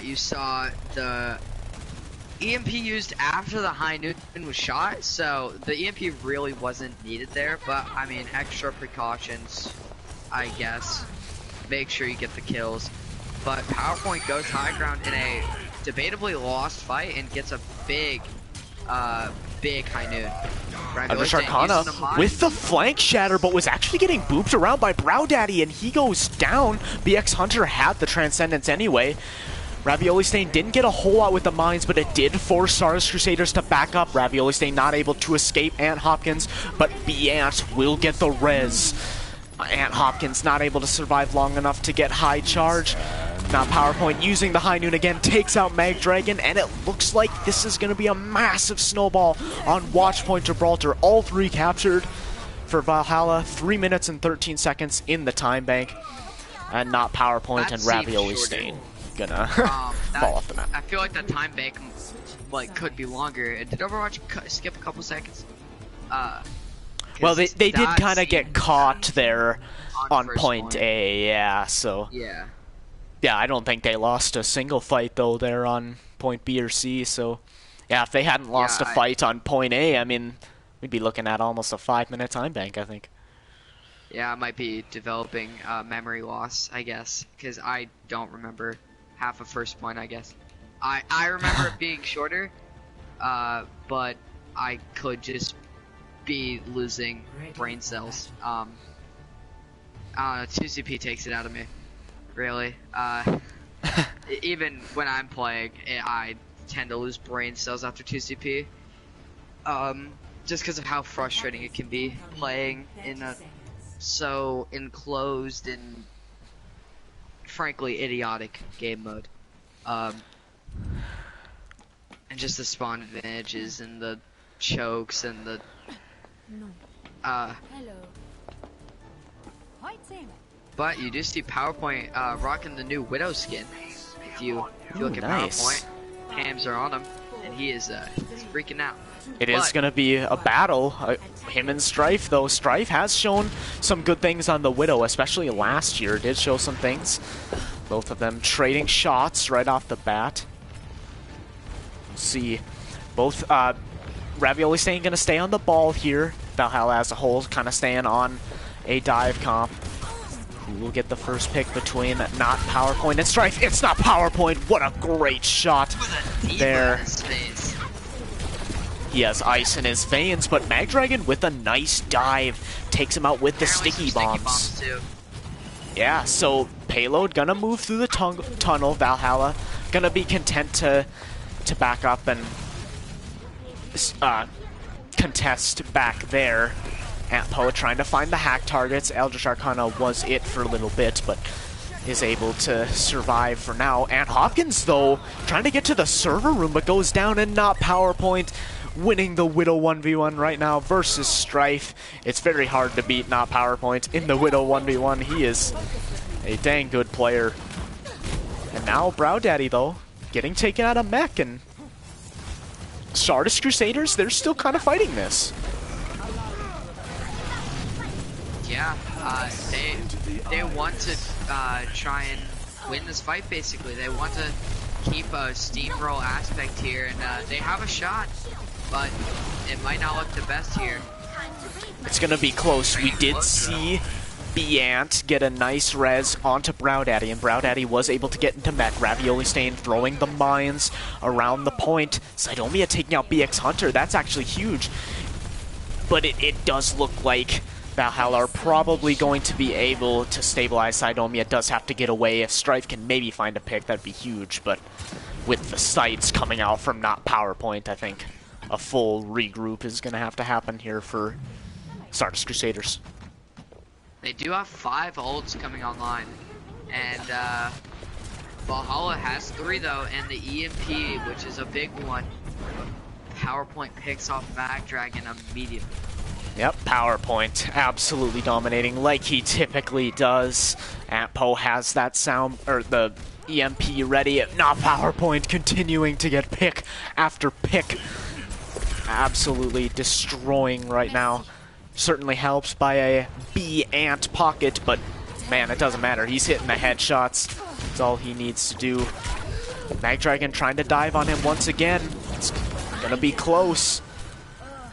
You saw the EMP used after the High Noon was shot, so the EMP really wasn't needed there, but I mean, extra precautions, I guess. Make sure you get the kills. But PowerPoint goes high ground in a debatably lost fight and gets a big High Noon. Eldritch Arcana with the flank shatter, but was actually getting booped around by Browdaddy, and he goes down. BX Hunter had the Transcendence anyway. Ravioli Stain didn't get a whole lot with the mines, but it did force Stardust Crusaders to back up. Ravioli Stain not able to escape Ant Hopkins, but B-Ant will get the res. Ant Hopkins not able to survive long enough to get high charge. Now PowerPoint using the High Noon again, takes out Magdragon, and it looks like this is going to be a massive snowball on Watchpoint Gibraltar. All 3 captured for Valhalla, 3 minutes and 13 seconds in the time bank. And not PowerPoint and Ravioli Stain gonna fall off the map. I feel like that time bank could be longer. Did Overwatch skip a couple seconds? Well, they did kind of get caught there on point A, yeah, so. Yeah, I don't think they lost a single fight, though, there on point B or C, so. Yeah, if they hadn't lost a fight on point A, I mean, we'd be looking at almost a 5-minute time bank, I think. Yeah, I might be developing memory loss, I guess, because I don't remember half of first point, I guess. I remember it being shorter, but I could just be losing brain cells. I don't know, 2CP takes it out of me, really. Even when I'm playing, I tend to lose brain cells after 2CP. Just because of how frustrating it can be playing in a so enclosed in, frankly, idiotic game mode. And just the spawn advantages and the chokes and the but you do see PowerPoint rocking the new Widow skin. If you look at PowerPoint, hams are on him, and he is he's freaking out. It is going to be a battle. Him and Strife, though. Strife has shown some good things on the Widow, especially last year. Did show some things. Both of them trading shots right off the bat. We'll see. Both Ravioli staying going to stay on the ball here. Valhalla as a whole kind of staying on a dive comp. Who will get the first pick between not PowerPoint and Strife? It's not PowerPoint. What a great shot there. He has ice in his veins, but Magdragon with a nice dive takes him out with the sticky bombs. Yeah, so Payload gonna move through the tunnel. Valhalla gonna be content to back up and contest back there. Antpo trying to find the hack targets. Eldritch Arcana was it for a little bit, but is able to survive for now. Ant Hopkins, though, trying to get to the server room, but goes down and not PowerPoint. Winning the Widow 1v1 right now versus Strife. It's very hard to beat not PowerPoint in the Widow 1v1. He is a dang good player. And now Brow Daddy, though, getting taken out of mech, and Stardust Crusaders, they're still kind of fighting this. Yeah, they want to try and win this fight, basically. They want to keep a steamroll aspect here, and they have a shot, but it might not look the best here. It's going to be close. We did see B-Ant get a nice res onto Brow Daddy, and Brow Daddy was able to get into mech. Ravioli Stain throwing the mines around the point. Sidomia taking out BX Hunter. That's actually huge. But it does look like Valhalla are probably going to be able to stabilize Sidomia. It does have to get away. If Strife can maybe find a pick, that'd be huge. But with the sights coming out from not PowerPoint, I think a full regroup is going to have to happen here for Stardust Crusaders. They do have 5 ults coming online, and Valhalla has 3 though, and the EMP, which is a big one. PowerPoint picks off Magdragon immediately. Yep, PowerPoint absolutely dominating like he typically does. Antpo has that sound, or the EMP ready. Not PowerPoint, continuing to get pick after pick. Absolutely destroying right now. Certainly helps by a B-Ant pocket, but man, it doesn't matter. He's hitting the headshots. That's all he needs to do. Magdragon trying to dive on him once again. It's gonna be close.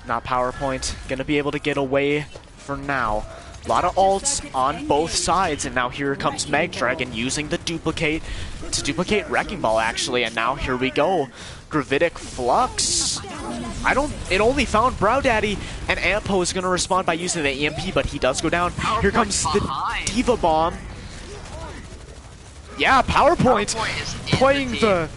Not PowerPoint. Gonna be able to get away for now. A lot of ults on both sides, and now here comes Magdragon using the duplicate to duplicate Wrecking Ball, actually, and now here we go. Gravitic Flux. It only found Brow Daddy, and Antpo is going to respond by using the EMP, but he does go down. Here comes the Diva Bomb. Yeah, PowerPoint playing the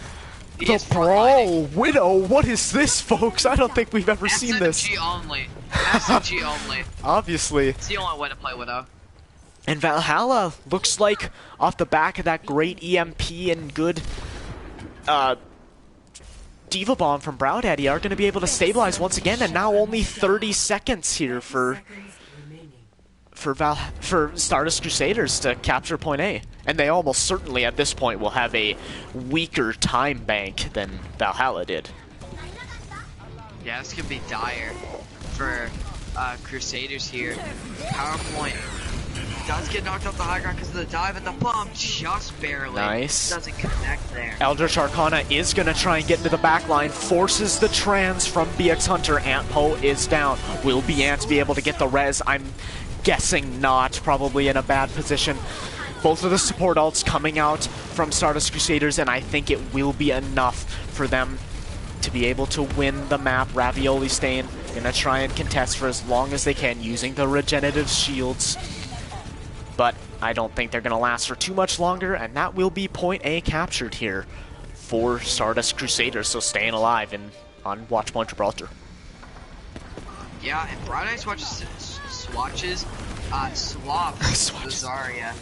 Brawl Widow. What is this, folks? I don't think we've ever seen this. SMG only. SMG only. Obviously. It's the only way to play Widow. And Valhalla looks like, off the back of that great EMP and good Diva Bomb from Brow Daddy, are going to be able to stabilize once again, and now only 30 seconds here for Stardust Crusaders to capture point A. And they almost certainly at this point will have a weaker time bank than Valhalla did. Yeah, this could be dire for Crusaders here. PowerPoint does get knocked off the high ground because of the dive, and the bomb just barely doesn't connect there. Eldritch Arcana is going to try and get into the back line, forces the trans from BX Hunter. Antpo is down. Will B-Ant be able to get the res? I'm guessing not, probably in a bad position. Both of the support ults coming out from Stardust Crusaders, and I think it will be enough for them to be able to win the map. Ravioli Stain gonna try and contest for as long as they can using the regenerative shields, but I don't think they're gonna last for too much longer, and that will be point A captured here for Stardust Crusaders, so staying alive on Watchpoint Gibraltar. Yeah, and Brown Eyes swatches Swap. Zarya.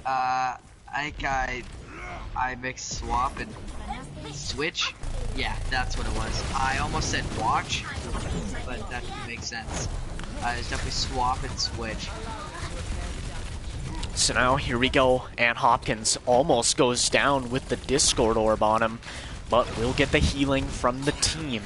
I think I mixed swap and switch. Yeah, that's what it was. I almost said watch, but that makes sense. It's definitely swap and switch. So now here we go, and Hopkins almost goes down with the Discord orb on him, but we'll get the healing from the team.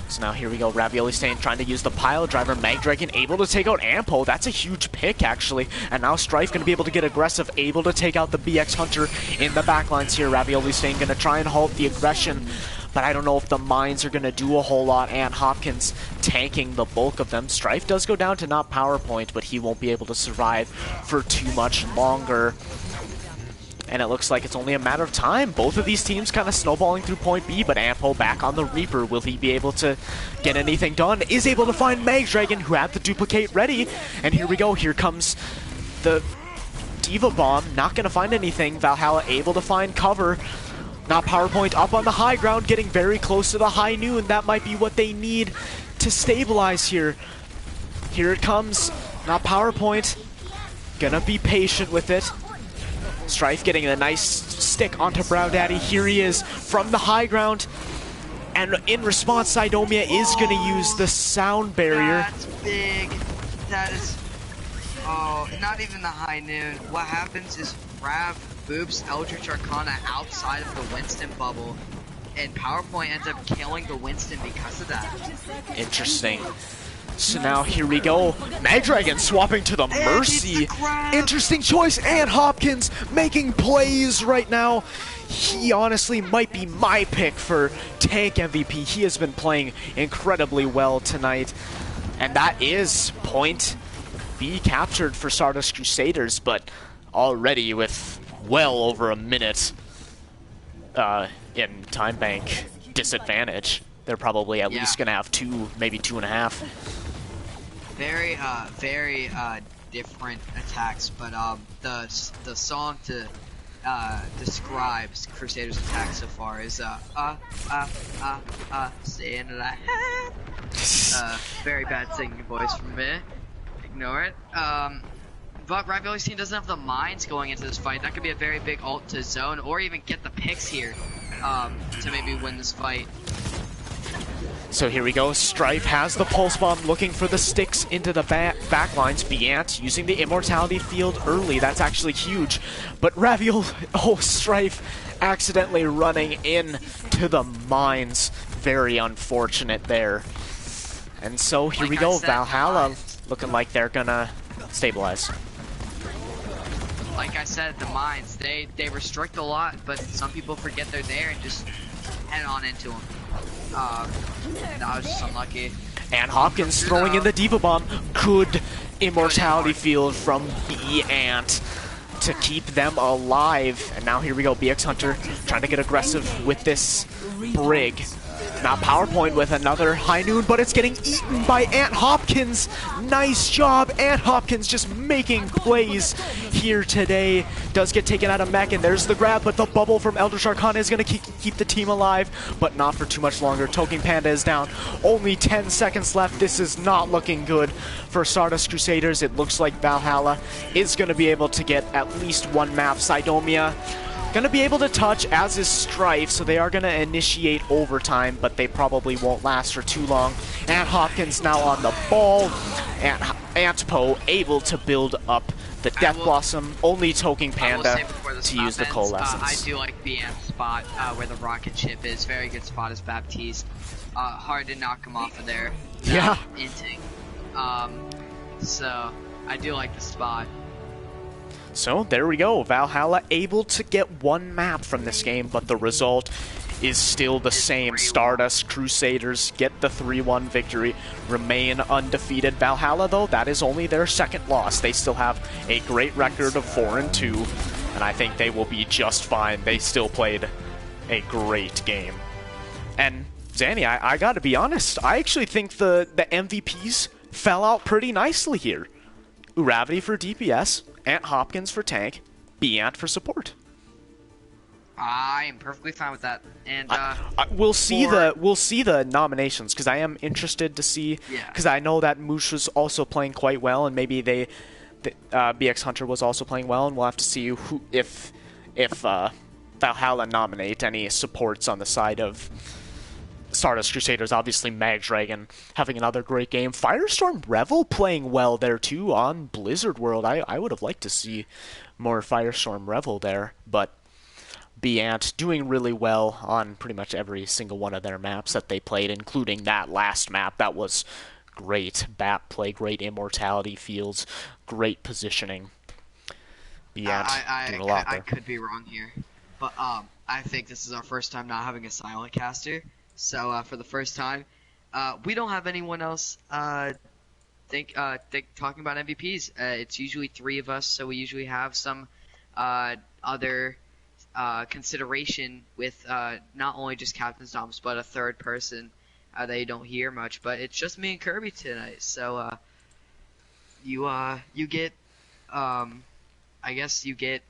So now here we go, Ravioli Stain trying to use the pile driver, Magdragon able to take out Ampo. That's a huge pick actually, and now Strife going to be able to get aggressive, able to take out the BX Hunter in the backlines here. Ravioli Stain going to try and halt the aggression, but I don't know if the mines are going to do a whole lot, and Hopkins tanking the bulk of them. Strife does go down to not PowerPoint, but he won't be able to survive for too much longer. And it looks like it's only a matter of time. Both of these teams kind of snowballing through point B, but Ampo back on the Reaper. Will he be able to get anything done? Is able to find Magdragon, who had the duplicate ready. And here we go. Here comes the Diva Bomb. Not going to find anything. Valhalla able to find cover. Not PowerPoint up on the high ground, getting very close to the high noon. That might be what they need to stabilize here. Here it comes. Not PowerPoint. Gonna be patient with it. Strife getting a nice stick onto Brown Daddy. Here he is from the high ground. And in response, Sidomia is going to use the sound barrier. That's big. That is... Oh, not even the high noon. What happens is Rav boops Eldritch Arcana outside of the Winston bubble. And PowerPoint ends up killing the Winston because of that. Interesting. So now here we go. Magdragon swapping to the Mercy. Interesting choice. And Hopkins making plays right now. He honestly might be my pick for tank MVP. He has been playing incredibly well tonight. And that is point B captured for Stardust Crusaders, but already with well over a minute in time bank disadvantage. They're probably at least going to have 2, maybe 2.5. Very different attacks, but the song to describe Crusaders' attack so far is staying alive. Very bad singing voice from me. Ignore it. But Ravioli's team doesn't have the mines going into this fight. That could be a very big ult to zone, or even get the picks here to maybe win this fight. So here we go, Strife has the Pulse Bomb looking for the sticks into the backlines. Beant using the Immortality Field early, that's actually huge. But Strife accidentally running in to the mines. Very unfortunate there. And so here we go, Valhalla looking like they're gonna stabilize. Like I said, the mines, they restrict a lot, but some people forget they're there and just head on into them. I was just unlucky. And Hopkins throwing in the Diva Bomb. Good Immortality Field from Beant to keep them alive. And now here we go, BX Hunter trying to get aggressive with this Brig. Now PowerPoint with another high noon, but it's getting eaten by Ant Hopkins. Nice job, Ant Hopkins just making plays here today. Does get taken out of mech, and there's the grab, but the bubble from Eldritch Arcana is going to keep the team alive, but not for too much longer. Toking Panda is down. Only 10 seconds left. This is not looking good for Stardust Crusaders. It looks like Valhalla is going to be able to get at least one map. Sidomia gonna be able to touch, as is Strife, so they are gonna initiate overtime, but they probably won't last for too long. And Hopkins now on the ball, and Antpo able to build up the Death Blossom, only Toking Panda to use the Coalescence. I do like the amp spot where the rocket ship is. Very good spot as Baptiste. Hard to knock him off of there. Yeah. Inting. So I do like the spot. So there we go, Valhalla able to get one map from this game, but the result is still the same. Stardust Crusaders get the 3-1 victory, remain undefeated. Valhalla, though, that is only their second loss. They still have a great record of 4-2, and I think they will be just fine. They still played a great game. And Zanny, I gotta be honest, I actually think the MVPs fell out pretty nicely here. Uravity for DPS, Ant Hopkins for tank, Beant for support. I am perfectly fine with that, and we'll see the nominations, because I am interested to see, because I know that Moosh was also playing quite well, and maybe they BX Hunter was also playing well, and we'll have to see who if Valhalla nominate any supports on the side of Stardust Crusaders. Obviously, Mag Dragon having another great game. Firestorm Revel playing well there too on Blizzard World. I would have liked to see more Firestorm Revel there, but Beant doing really well on pretty much every single one of their maps that they played, including that last map. That was great bat play, great immortality fields, great positioning. Beant doing a lot there. I could be wrong here, but I think this is our first time not having a silent caster. So for the first time, we don't have anyone else talking about MVPs. It's usually 3 of us, so we usually have some other consideration with not only just captain's noms, but a third person that you don't hear much. But it's just me and Kirby tonight, so you get I guess you get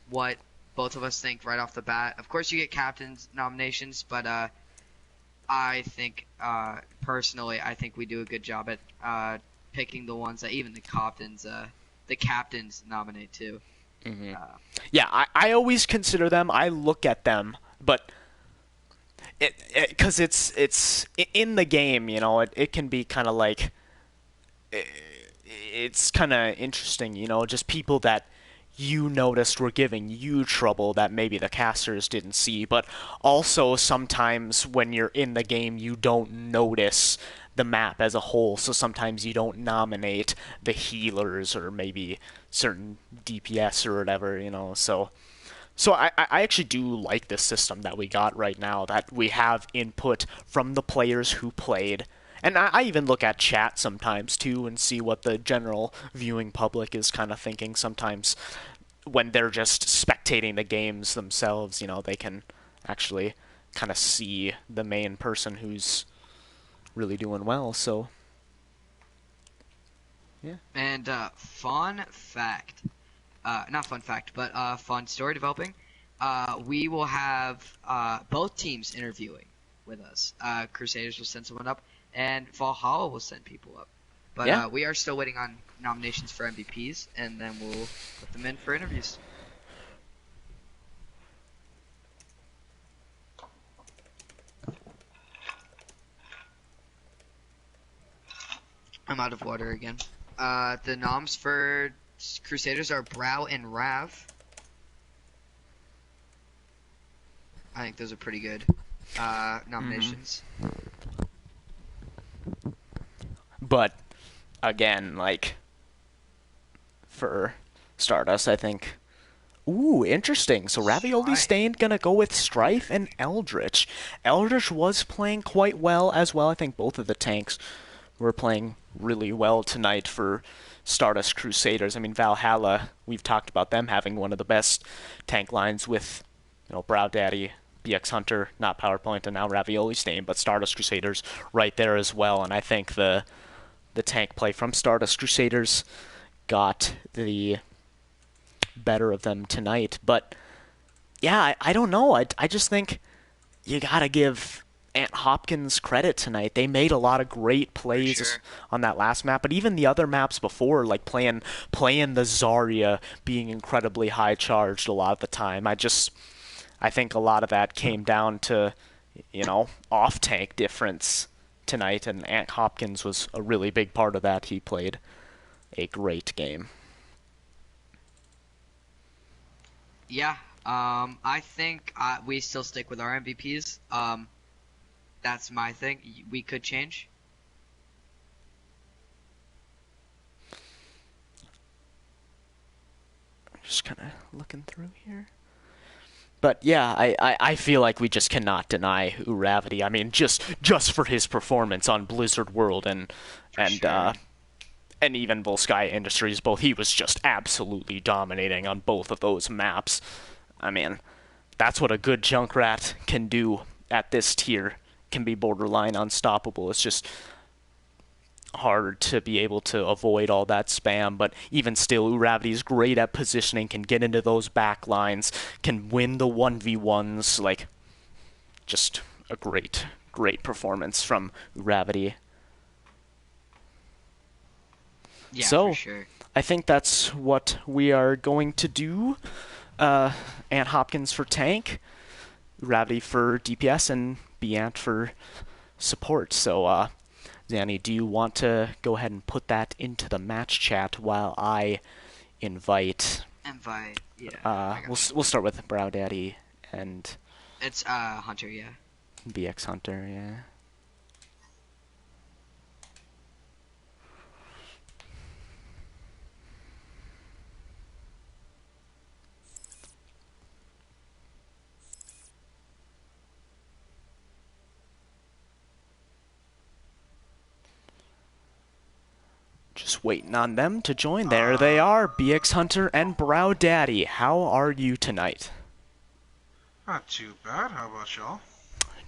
what both of us think right off the bat. Of course, you get captain's nominations, but I think personally, I think we do a good job at picking the ones that even the captains nominate too. Mm-hmm. Yeah, I always consider them. I look at them, but because it's in the game, you know, it can be kind of like it's kind of interesting, you know, just people that you noticed were giving you trouble that maybe the casters didn't see, but also sometimes when you're in the game you don't notice the map as a whole, so sometimes you don't nominate the healers or maybe certain DPS or whatever, you know, so I actually do like this system that we got right now, that we have input from the players who played. And I even look at chat sometimes, too, and see what the general viewing public is kind of thinking sometimes. When they're just spectating the games themselves, you know, they can actually kind of see the main person who's really doing well, so... yeah. And fun fact, not fun fact, but fun story developing, we will have both teams interviewing with us. Crusaders will send someone up, and Valhalla will send people up. But yeah. We are still waiting on nominations for MVPs, and then we'll put them in for interviews. I'm out of water again. The noms for Crusaders are Brow and Rav. I think those are pretty good nominations. But again, like for Stardust, I think. Ooh, interesting. So Ravioli Stained gonna go with Strife and Eldritch. Eldritch was playing quite well as well. I think both of the tanks were playing really well tonight for Stardust Crusaders. I mean, Valhalla, we've talked about them having one of the best tank lines with, you know, Brow Daddy, BX Hunter, not PowerPoint, and now Ravioli Stain, but Stardust Crusaders right there as well. And I think the tank play from Stardust Crusaders got the better of them tonight. But yeah, I don't know. I just think you gotta give Ant Hopkins credit tonight. They made a lot of great plays on that last map, but even the other maps before, like playing the Zarya being incredibly high charged a lot of the time. I think a lot of that came down to, you know, off-tank difference tonight, and Ant Hopkins was a really big part of that. He played a great game. Yeah, I think we still stick with our MVPs. That's my thing. We could change. Just kind of looking through here. But yeah, I feel like we just cannot deny Uravity. I mean, just for his performance on Blizzard World and even Volskaya Industries, both, he was just absolutely dominating on both of those maps. I mean, that's what a good Junkrat can do at this tier. Can be borderline unstoppable. It's just hard to be able to avoid all that spam, but even still, Uravity's great at positioning, can get into those back lines, can win the 1v1s, like, just a great performance from Uravity. Yeah, So, for sure. I think that's what we are going to do. Ant Hopkins for tank, Gravity for DPS, and Beant for support. So, Zanny, do you want to go ahead and put that into the match chat while I invite? Invite. Yeah. I got you. We'll start with Brow Daddy and It's Hunter. Yeah. BX Hunter. Yeah. Just waiting on them to join. There they are, BX Hunter and Brow Daddy. How are you tonight? Not too bad. How about y'all?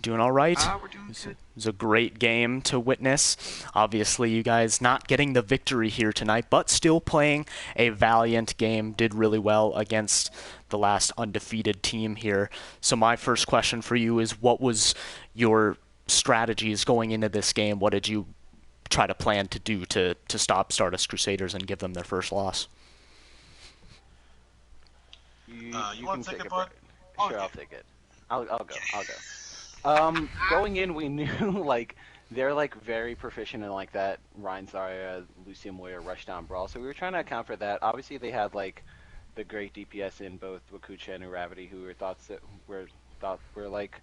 Doing all right? We're doing good. It was a great game to witness. Obviously, you guys not getting the victory here tonight, but still playing a valiant game. Did really well against the last undefeated team here. So my first question for you is, what was your strategies going into this game? What did you try to plan to do to stop Stardust Crusaders and give them their first loss? You want can to take take it, it, bud? Sure, Okay. I'll take it. I'll go. Going in, we knew like they're like very proficient in like that Ryan Zarya, Lucia Moya rushdown brawl. So we were trying to account for that. Obviously, they had like the great DPS in both Wakucha and Uravity, who thought were like,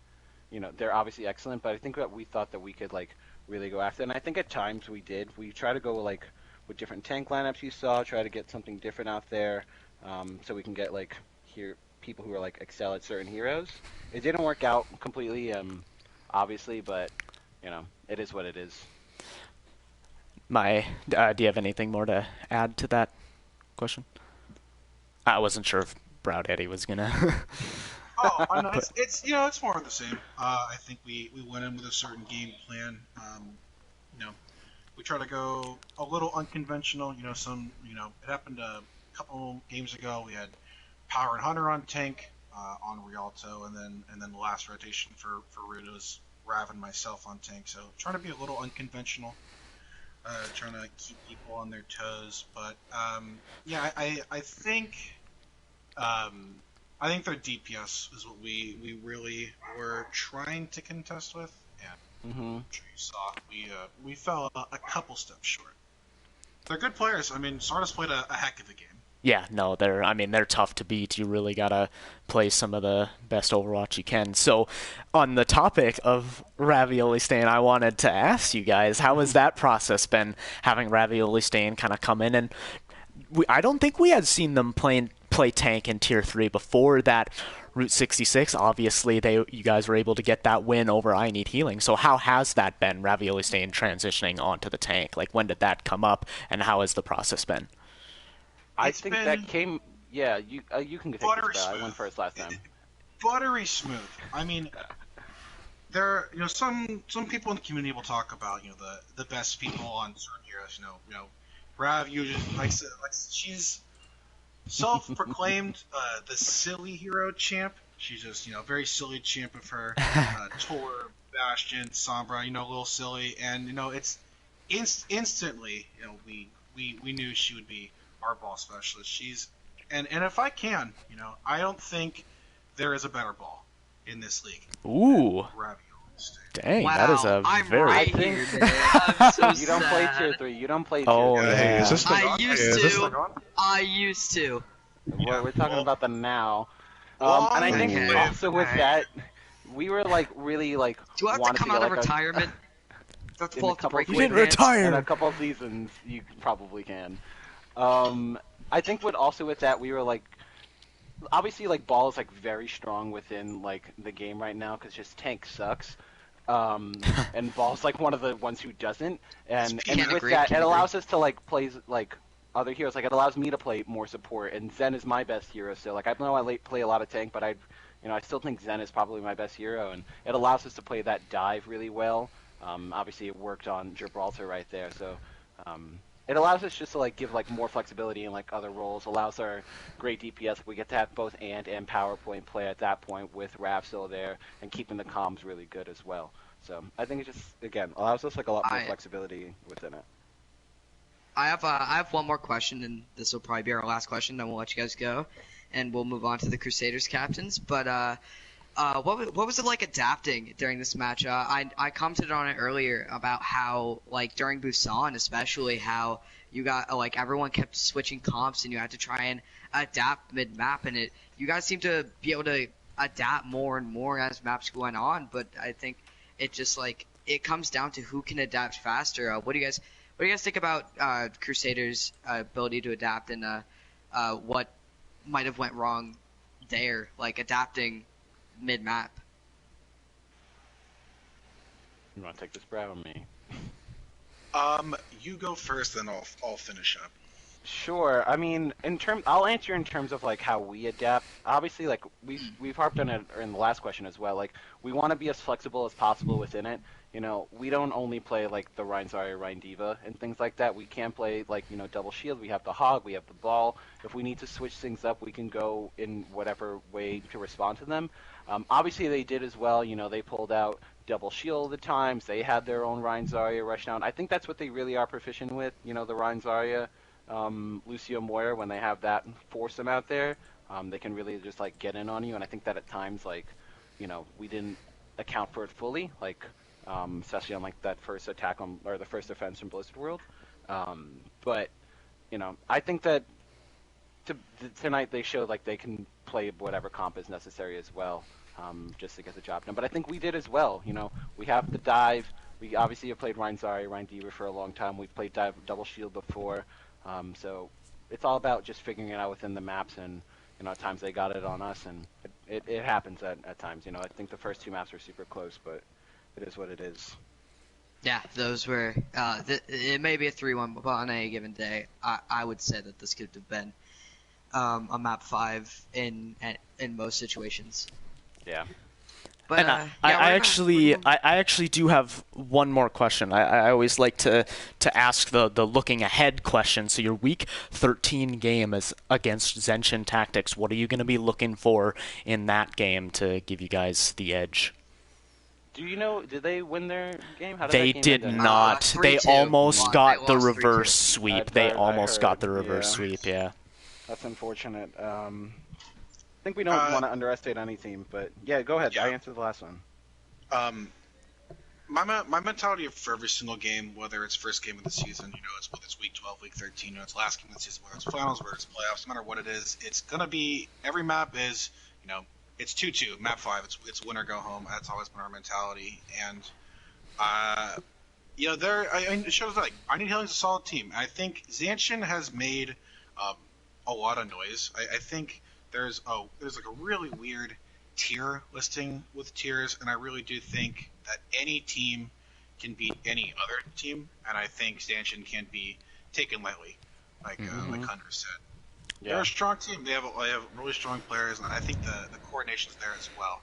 you know, they're obviously excellent. But I think that we thought that we could like really go after, and I think at times we did. We try to go like with different tank lineups you saw, try to get something different out there, so we can get like people who are like excel at certain heroes. It didn't work out completely, obviously, but you know, it is what it is. Do you have anything more to add to that question? I wasn't sure if Brow Daddy was gonna. Oh, no, it's you know, it's more of the same. I think we went in with a certain game plan. You know, we try to go a little unconventional. You know, it happened a couple games ago. We had Power and Hunter on tank, on Rialto, and then the last rotation for Rude was Rav and myself on tank. So trying to be a little unconventional, trying to keep people on their toes. But yeah, I think their DPS is what we really were trying to contest with, and I'm sure you saw we fell a couple steps short. They're good players. I mean, Stardust played a heck of a game. Yeah, no, they're tough to beat. You really gotta play some of the best Overwatch you can. So, on the topic of Ravioli Stain, I wanted to ask you guys, how has that process been, having Ravioli Stain kind of come in? And I don't think we had seen them play tank in Tier 3 before that Route 66. Obviously, you guys were able to get that win over I Need Healing. So how has that been, Ravioli Stain transitioning onto the tank? Like, when did that come up, and how has the process been? I think that came. Yeah, you can take this. I went first last time. Buttery smooth. I mean, there, you know, some people in the community will talk about, you know, the best people on certain heroes. You know, Rav, you just like she's self-proclaimed the silly hero champ. She's just, you know, very silly champ of her. Tor, Bastion, Sombra, you know, a little silly, and you know, it's instantly, you know, we knew she would be our ball specialist. She's and if I can, you know, I don't think there is a better ball in this league. Ooh. Dang, wow, that is a I'm very. right here, I'm so You don't play sad. Tier 3. You don't play Tier 3. Oh, Hey, yeah. is this thing I on? used Is this to. thing on? I used to. We're talking about the now. Long And I think live also with that, we were like really like. Do I have to wanted come get, out of like, retirement? That's in pull a up the couple breakaway You didn't pants? retire. In a couple of seasons, you probably can. I think what also with that, we were like, obviously like ball is like very strong within like the game right now because just tank sucks. And ball's like one of the ones who doesn't, and Can't with agree, that, can't it agree. allows us to like play like other heroes. Like it allows me to play more support, and Zen is my best hero. So like I know I play a lot of tank, but I still think Zen is probably my best hero, and it allows us to play that dive really well. Obviously, it worked on Gibraltar right there, so it allows us just to like give like more flexibility in like other roles. Allows our great DPS. We get to have both and PowerPoint play at that point with Rav still there and keeping the comms really good as well. So I think it just again allows us like a lot more flexibility within it. I have one more question, and this will probably be our last question. Then we'll let you guys go, and we'll move on to the Crusaders captains. But what was it like adapting during this match? I commented on it earlier about how like during Busan, especially how you got like everyone kept switching comps, and you had to try and adapt mid map, and you guys seem to be able to adapt more and more as maps going on. But I think it just like it comes down to who can adapt faster. What do you guys think about Crusaders' ability to adapt, and what might have went wrong there, like adapting mid map? You want to take this, Brad, or me? You go first, then I'll finish up. Sure. I mean, I'll answer in terms of like how we adapt. Obviously, like we've harped on it in the last question as well. Like we want to be as flexible as possible within it. You know, we don't only play like the Rein Zarya, Rein Diva, and things like that. We can play like double shield. We have the hog. We have the ball. If we need to switch things up, we can go in whatever way to respond to them. Obviously, they did as well. You know, they pulled out double shield at times. They had their own Rein Zarya rush down. I think that's what they really are proficient with. You know, the Rein Zarya. Lucio Moira, when they have that and force them out there, they can really just like get in on you. And I think that at times, like, you know, we didn't account for it fully, like, especially on like that first attack or the first defense from Blizzard World. But you know, I think that tonight they showed like they can play whatever comp is necessary as well, just to get the job done. But I think we did as well. You know, we have the dive. We obviously have played Rein Zarya, Rein Diva for a long time. We've played dive double shield before. So it's all about just figuring it out within the maps, and you know, at times they got it on us, and it happens at times. You know, I think the first two maps were super close, but it is what it is. Yeah, those were. It may be a 3-1, but on any given day, I would say that this could have been a map 5 in most situations. Yeah. But and I actually do have one more question. I always like to ask the looking ahead question. So your week 13 game is against Zenshin Tactics. What are you going to be looking for in that game to give you guys the edge? Do you know, did they win their game? How did They that game did end? not. They almost got the reverse 3-2. sweep. I They heard, almost got the reverse yeah. sweep, yeah. That's unfortunate. I think we don't want to underestimate any team, but yeah, go ahead. Yeah. I answered the last one. My mentality for every single game, whether it's first game of the season, you know, whether it's week 12, week 13, you know, it's last game of the season, whether it's finals, whether it's playoffs, no matter what it is, it's gonna be every map is, you know, it's 2-2, map 5, it's win or go home. That's always been our mentality, and you know, it shows like I Need Healing's a solid team. I think Zanshin has made a lot of noise. I think there's like a really weird tier listing with tiers, and I really do think that any team can beat any other team, and I think Zanshin can't be taken lightly, like Hunter said. Yeah. They're a strong team. They have really strong players, and I think the coordination's there as well.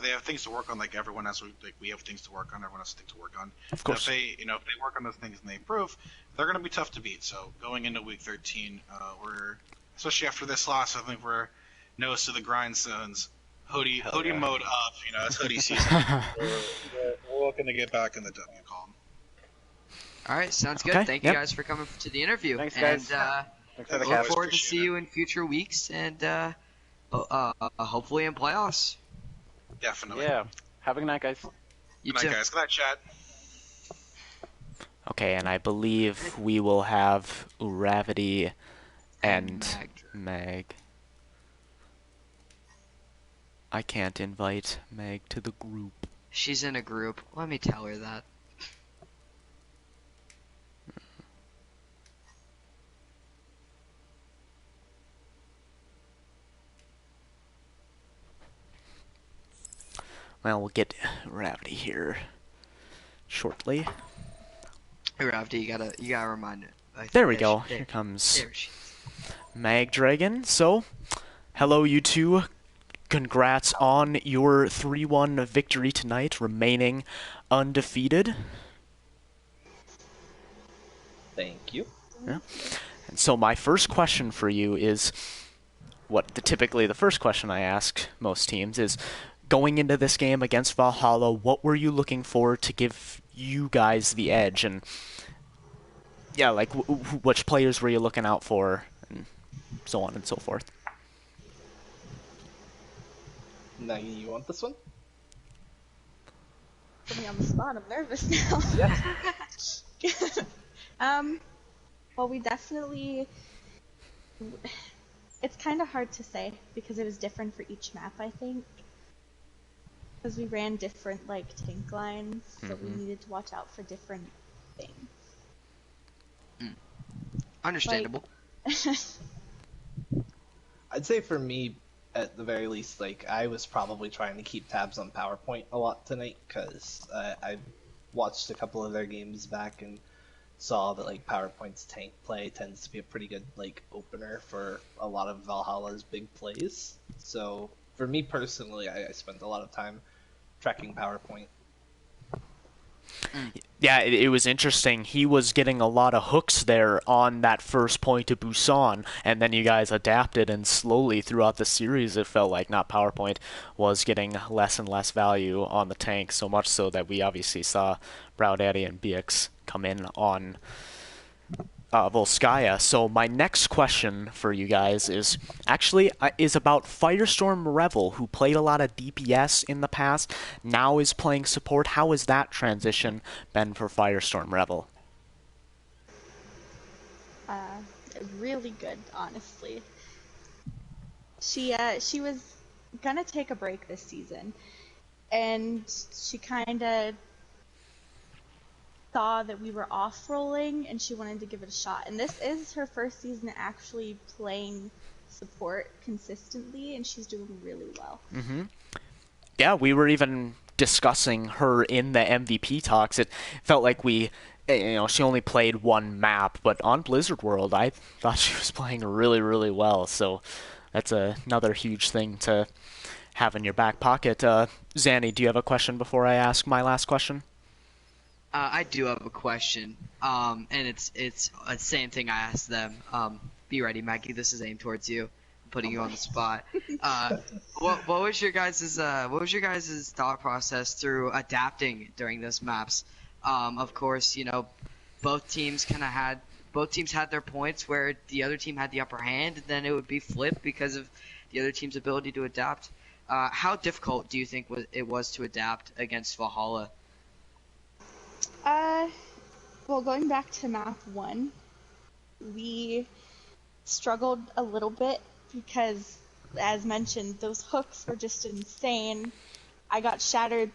They have things to work on, like everyone else. Like we have things to work on. Everyone has things to work on. Of course. If they work on those things and they improve, they're going to be tough to beat. So going into week 13, we're especially after this loss, I think we're nose to the grindstones, hoodie mode up. You know, it's hoodie season. we're looking to get back in the W column. All right, sounds good. Okay, Thank yep. you guys for coming to the interview. Thanks, guys. And Thanks for the look cast. forward to Appreciate see it. you in future weeks, and hopefully in playoffs. Definitely. Yeah. Have a good night, guys. You Good too. night, guys. Good night, chat. Okay, and I believe we will have Uravity and Meg. I can't invite Meg to the group. She's in a group. Let me tell her that. Well, we'll get Uravity here shortly. Ravdi, you gotta remind it. There we go. Here comes There she is. Mag Dragon. So, hello you two. Congrats on your 3-1 victory tonight, remaining undefeated. Thank you. Yeah. And so my first question for you is typically the first question I ask most teams is, going into this game against Valhalla, what were you looking for to give you guys the edge? And yeah, like which players were you looking out for, and so on and so forth. Now you want this one? Put me on the spot. I'm nervous now. Yes. Well, we definitely. It's kind of hard to say because it was different for each map, I think. Because we ran different like tank lines, so we needed to watch out for different things. Understandable. I'd say for me, at the very least, like I was probably trying to keep tabs on PowerPoint a lot tonight because I watched a couple of their games back and saw that like PowerPoint's tank play tends to be a pretty good like opener for a lot of Valhalla's big plays. So for me personally, I spent a lot of time tracking PowerPoint. Yeah, it was interesting. He was getting a lot of hooks there on that first point to Busan, and then you guys adapted, and slowly throughout the series it felt like not PowerPoint was getting less and less value on the tank, so much so that we obviously saw Browdaddy and BX come in on Volskaya. So my next question for you guys is about Firestorm Revel, who played a lot of DPS in the past, now is playing support. How has that transition been for Firestorm Revel? Really good, honestly. She was gonna take a break this season, and she kind of saw that we were off-rolling and she wanted to give it a shot. And this is her first season actually playing support consistently, and she's doing really well. Yeah, we were even discussing her in the MVP talks. It felt like she only played one map, but on Blizzard World I thought she was playing really, really well. So that's another huge thing to have in your back pocket. Zanny, do you have a question before I ask my last question? I do have a question, and it's the same thing I asked them. Be ready, Maggie. This is aimed towards you. I'm putting you on the spot. What was your guys' thought process through adapting during those maps? Of course, both teams had their points where the other team had the upper hand, and then it would be flipped because of the other team's ability to adapt. How difficult do you think it was to adapt against Valhalla? Well, going back to map 1, we struggled a little bit because, as mentioned, those hooks were just insane. I got shattered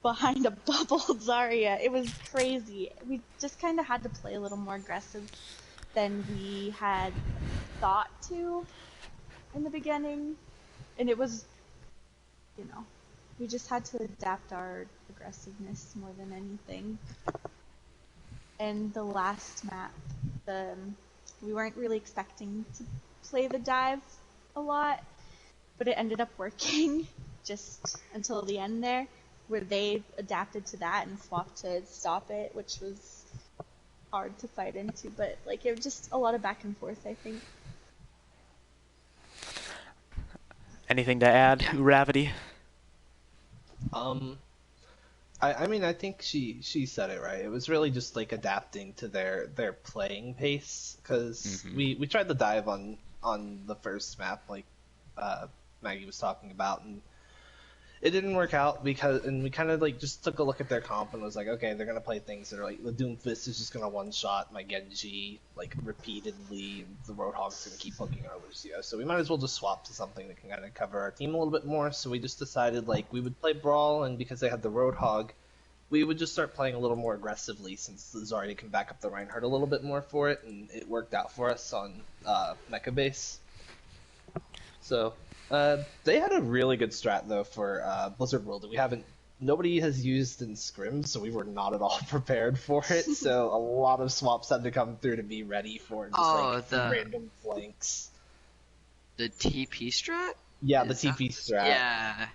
behind a bubble Zarya. It was crazy. We just kind of had to play a little more aggressive than we had thought to in the beginning. And it was, we just had to adapt our aggressiveness more than anything. And the last map, we weren't really expecting to play the dive a lot, but it ended up working just until the end there, where they adapted to that and swapped to stop it, which was hard to fight into, but it was just a lot of back and forth, I think. Anything to add, Uravity? I think she said it right. It was really just adapting to their playing pace, because we tried the dive on the first map, Maggie was talking about, and it didn't work out we kind of just took a look at their comp and was like, okay, they're gonna play things that are the Doomfist is just gonna one shot my Genji repeatedly, and the Roadhog's gonna keep hooking our Lucio, so we might as well just swap to something that can kind of cover our team a little bit more. So we just decided we would play Brawl, and because they had the Roadhog, we would just start playing a little more aggressively, since the Zarya can back up the Reinhardt a little bit more for it, and it worked out for us on Mecha Base. So they had a really good strat though for Blizzard World that nobody has used in Scrim, so we were not at all prepared for it. So a lot of swaps had to come through to be ready for just random flanks. The TP strat? Yeah, the TP strat. Yeah.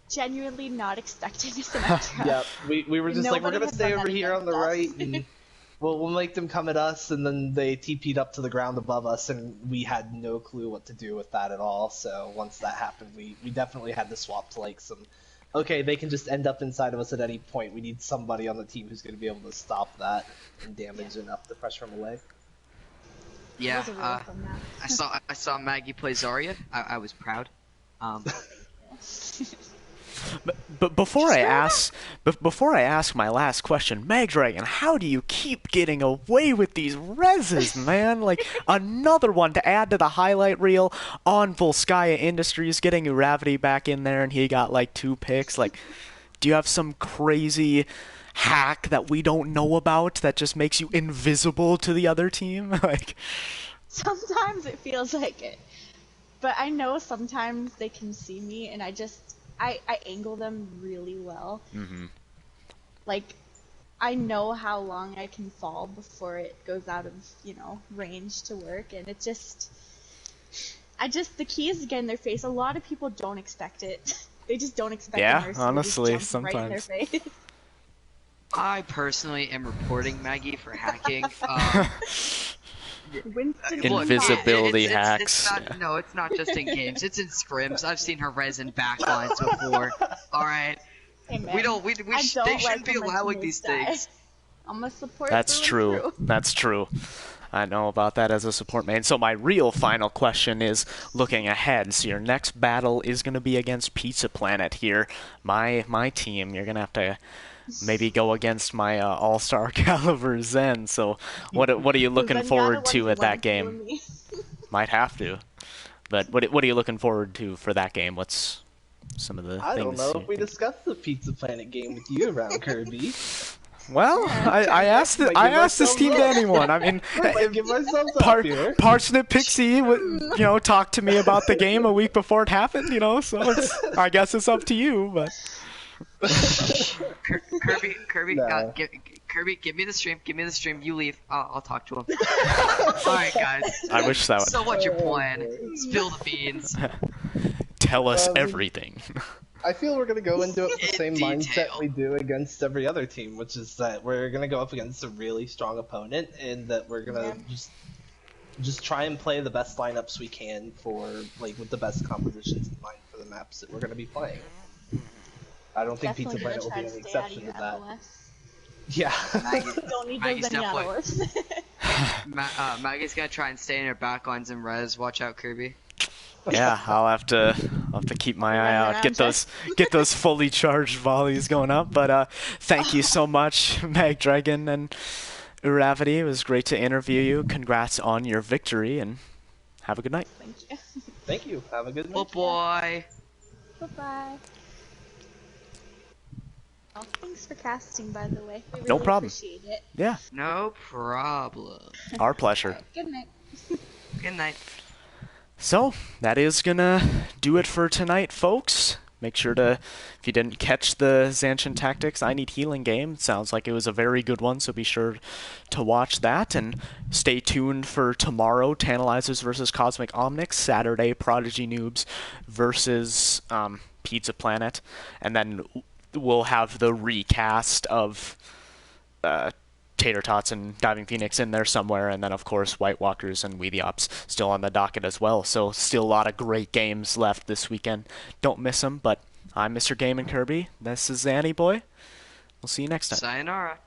Genuinely not expecting a Symmetra. Yeah, we were just we're gonna stay over here on the right, us. and we'll make them come at us, and then they TP'd up to the ground above us, and we had no clue what to do with that at all. So once that happened, we definitely had to swap to some okay, they can just end up inside of us at any point. We need somebody on the team who's going to be able to stop that and damage enough to pressure them away. Yeah, It was a really fun map. I saw Maggie play Zarya. I was proud. But before I ask my last question, Magdragon, how do you keep getting away with these reses, man? Like another one to add to the highlight reel on Volskaya Industries, getting Uravity back in there, and he got like 2 picks. Like, do you have some crazy hack that we don't know about that just makes you invisible to the other team? Like, Sometimes it feels like it, but I know sometimes they can see me, and I angle them really well. mm-hmm. Like, I know how long I can fall before it goes out of, range to work, and it just... the key is to get in their face. A lot of people don't expect it. They just don't expect Yeah, the nurse honestly, to just jump right in their sometimes. face. I personally am reporting Maggie for hacking. Winston Look, Invisibility hacks. It's not, no, it's not just in games. It's in scrims. I've seen her res in backlines before. All right, Hey, man, we don't. I They don't shouldn't like be when my allowing these teammates die. things. I'm a support. That's through and true. through. That's true. I know about that as a support main. So my real final question is looking ahead. So your next battle is going to be against Pizza Planet here. My team. You're going to have to maybe go against my all-star caliber Zen. So what are you looking Zenyatta forward to wasn't at that one killing game? me. Might have to. But what are you looking forward to for that game? What's some of the I things? don't know you if we think? discussed the Pizza Planet game with you around Kirby. Well, I asked Might I give asked this ourselves team to up. anyone. I mean, Might give ourselves up here. Parsnip Pixie, talked to me about the game a week before it happened. So I guess it's up to you. But Kirby, No. Kirby, give me the stream. Give me the stream. You leave. I'll talk to him. All right, guys. I wish that would So what's your plan? Spill the beans. tell us everything. I feel we're gonna go into it with the In same detail. mindset we do against every other team, which is that we're gonna go up against a really strong opponent, and that we're gonna just try and play the best lineups we can with the best compositions in mind for the maps that we're gonna be playing. I don't think Definitely Pizza Planet will gonna be try any to stay out of exception your to that. LOS. Yeah. Don't need Maggie's those Zenyatta definitely- wars. Maggie's gonna try and stay in her backlines and res. Watch out, Kirby. Yeah, I'll have to keep my eye Run out. around Get those fully charged volleys going up. But thank you so much, Mag Dragon and Uravity. It was great to interview you. Congrats on your victory, and have a good night. Thank you. Thank you. Have a good Oh night. boy. Bye-bye. Oh, thanks for casting, by the way. We No really problem. appreciate it. Yeah, No problem. our pleasure. Good night. Good night. So, that is gonna do it for tonight, folks. Make sure to, if you didn't catch the Zanshin Tactics I Need Healing game, it sounds like it was a very good one, so be sure to watch that. And stay tuned for tomorrow, Tantalizers versus Cosmic Omnics, Saturday, Prodigy Noobs versus Pizza Planet. And then we'll have the recast of Tater Tots and Diving Phoenix in there somewhere, and then of course White Walkers and We the Ops still on the docket as well. So still a lot of great games left this weekend. Don't miss them. But I'm Mr. Game and Kirby. This is Zanny Boy. We'll see you next time. Sayonara.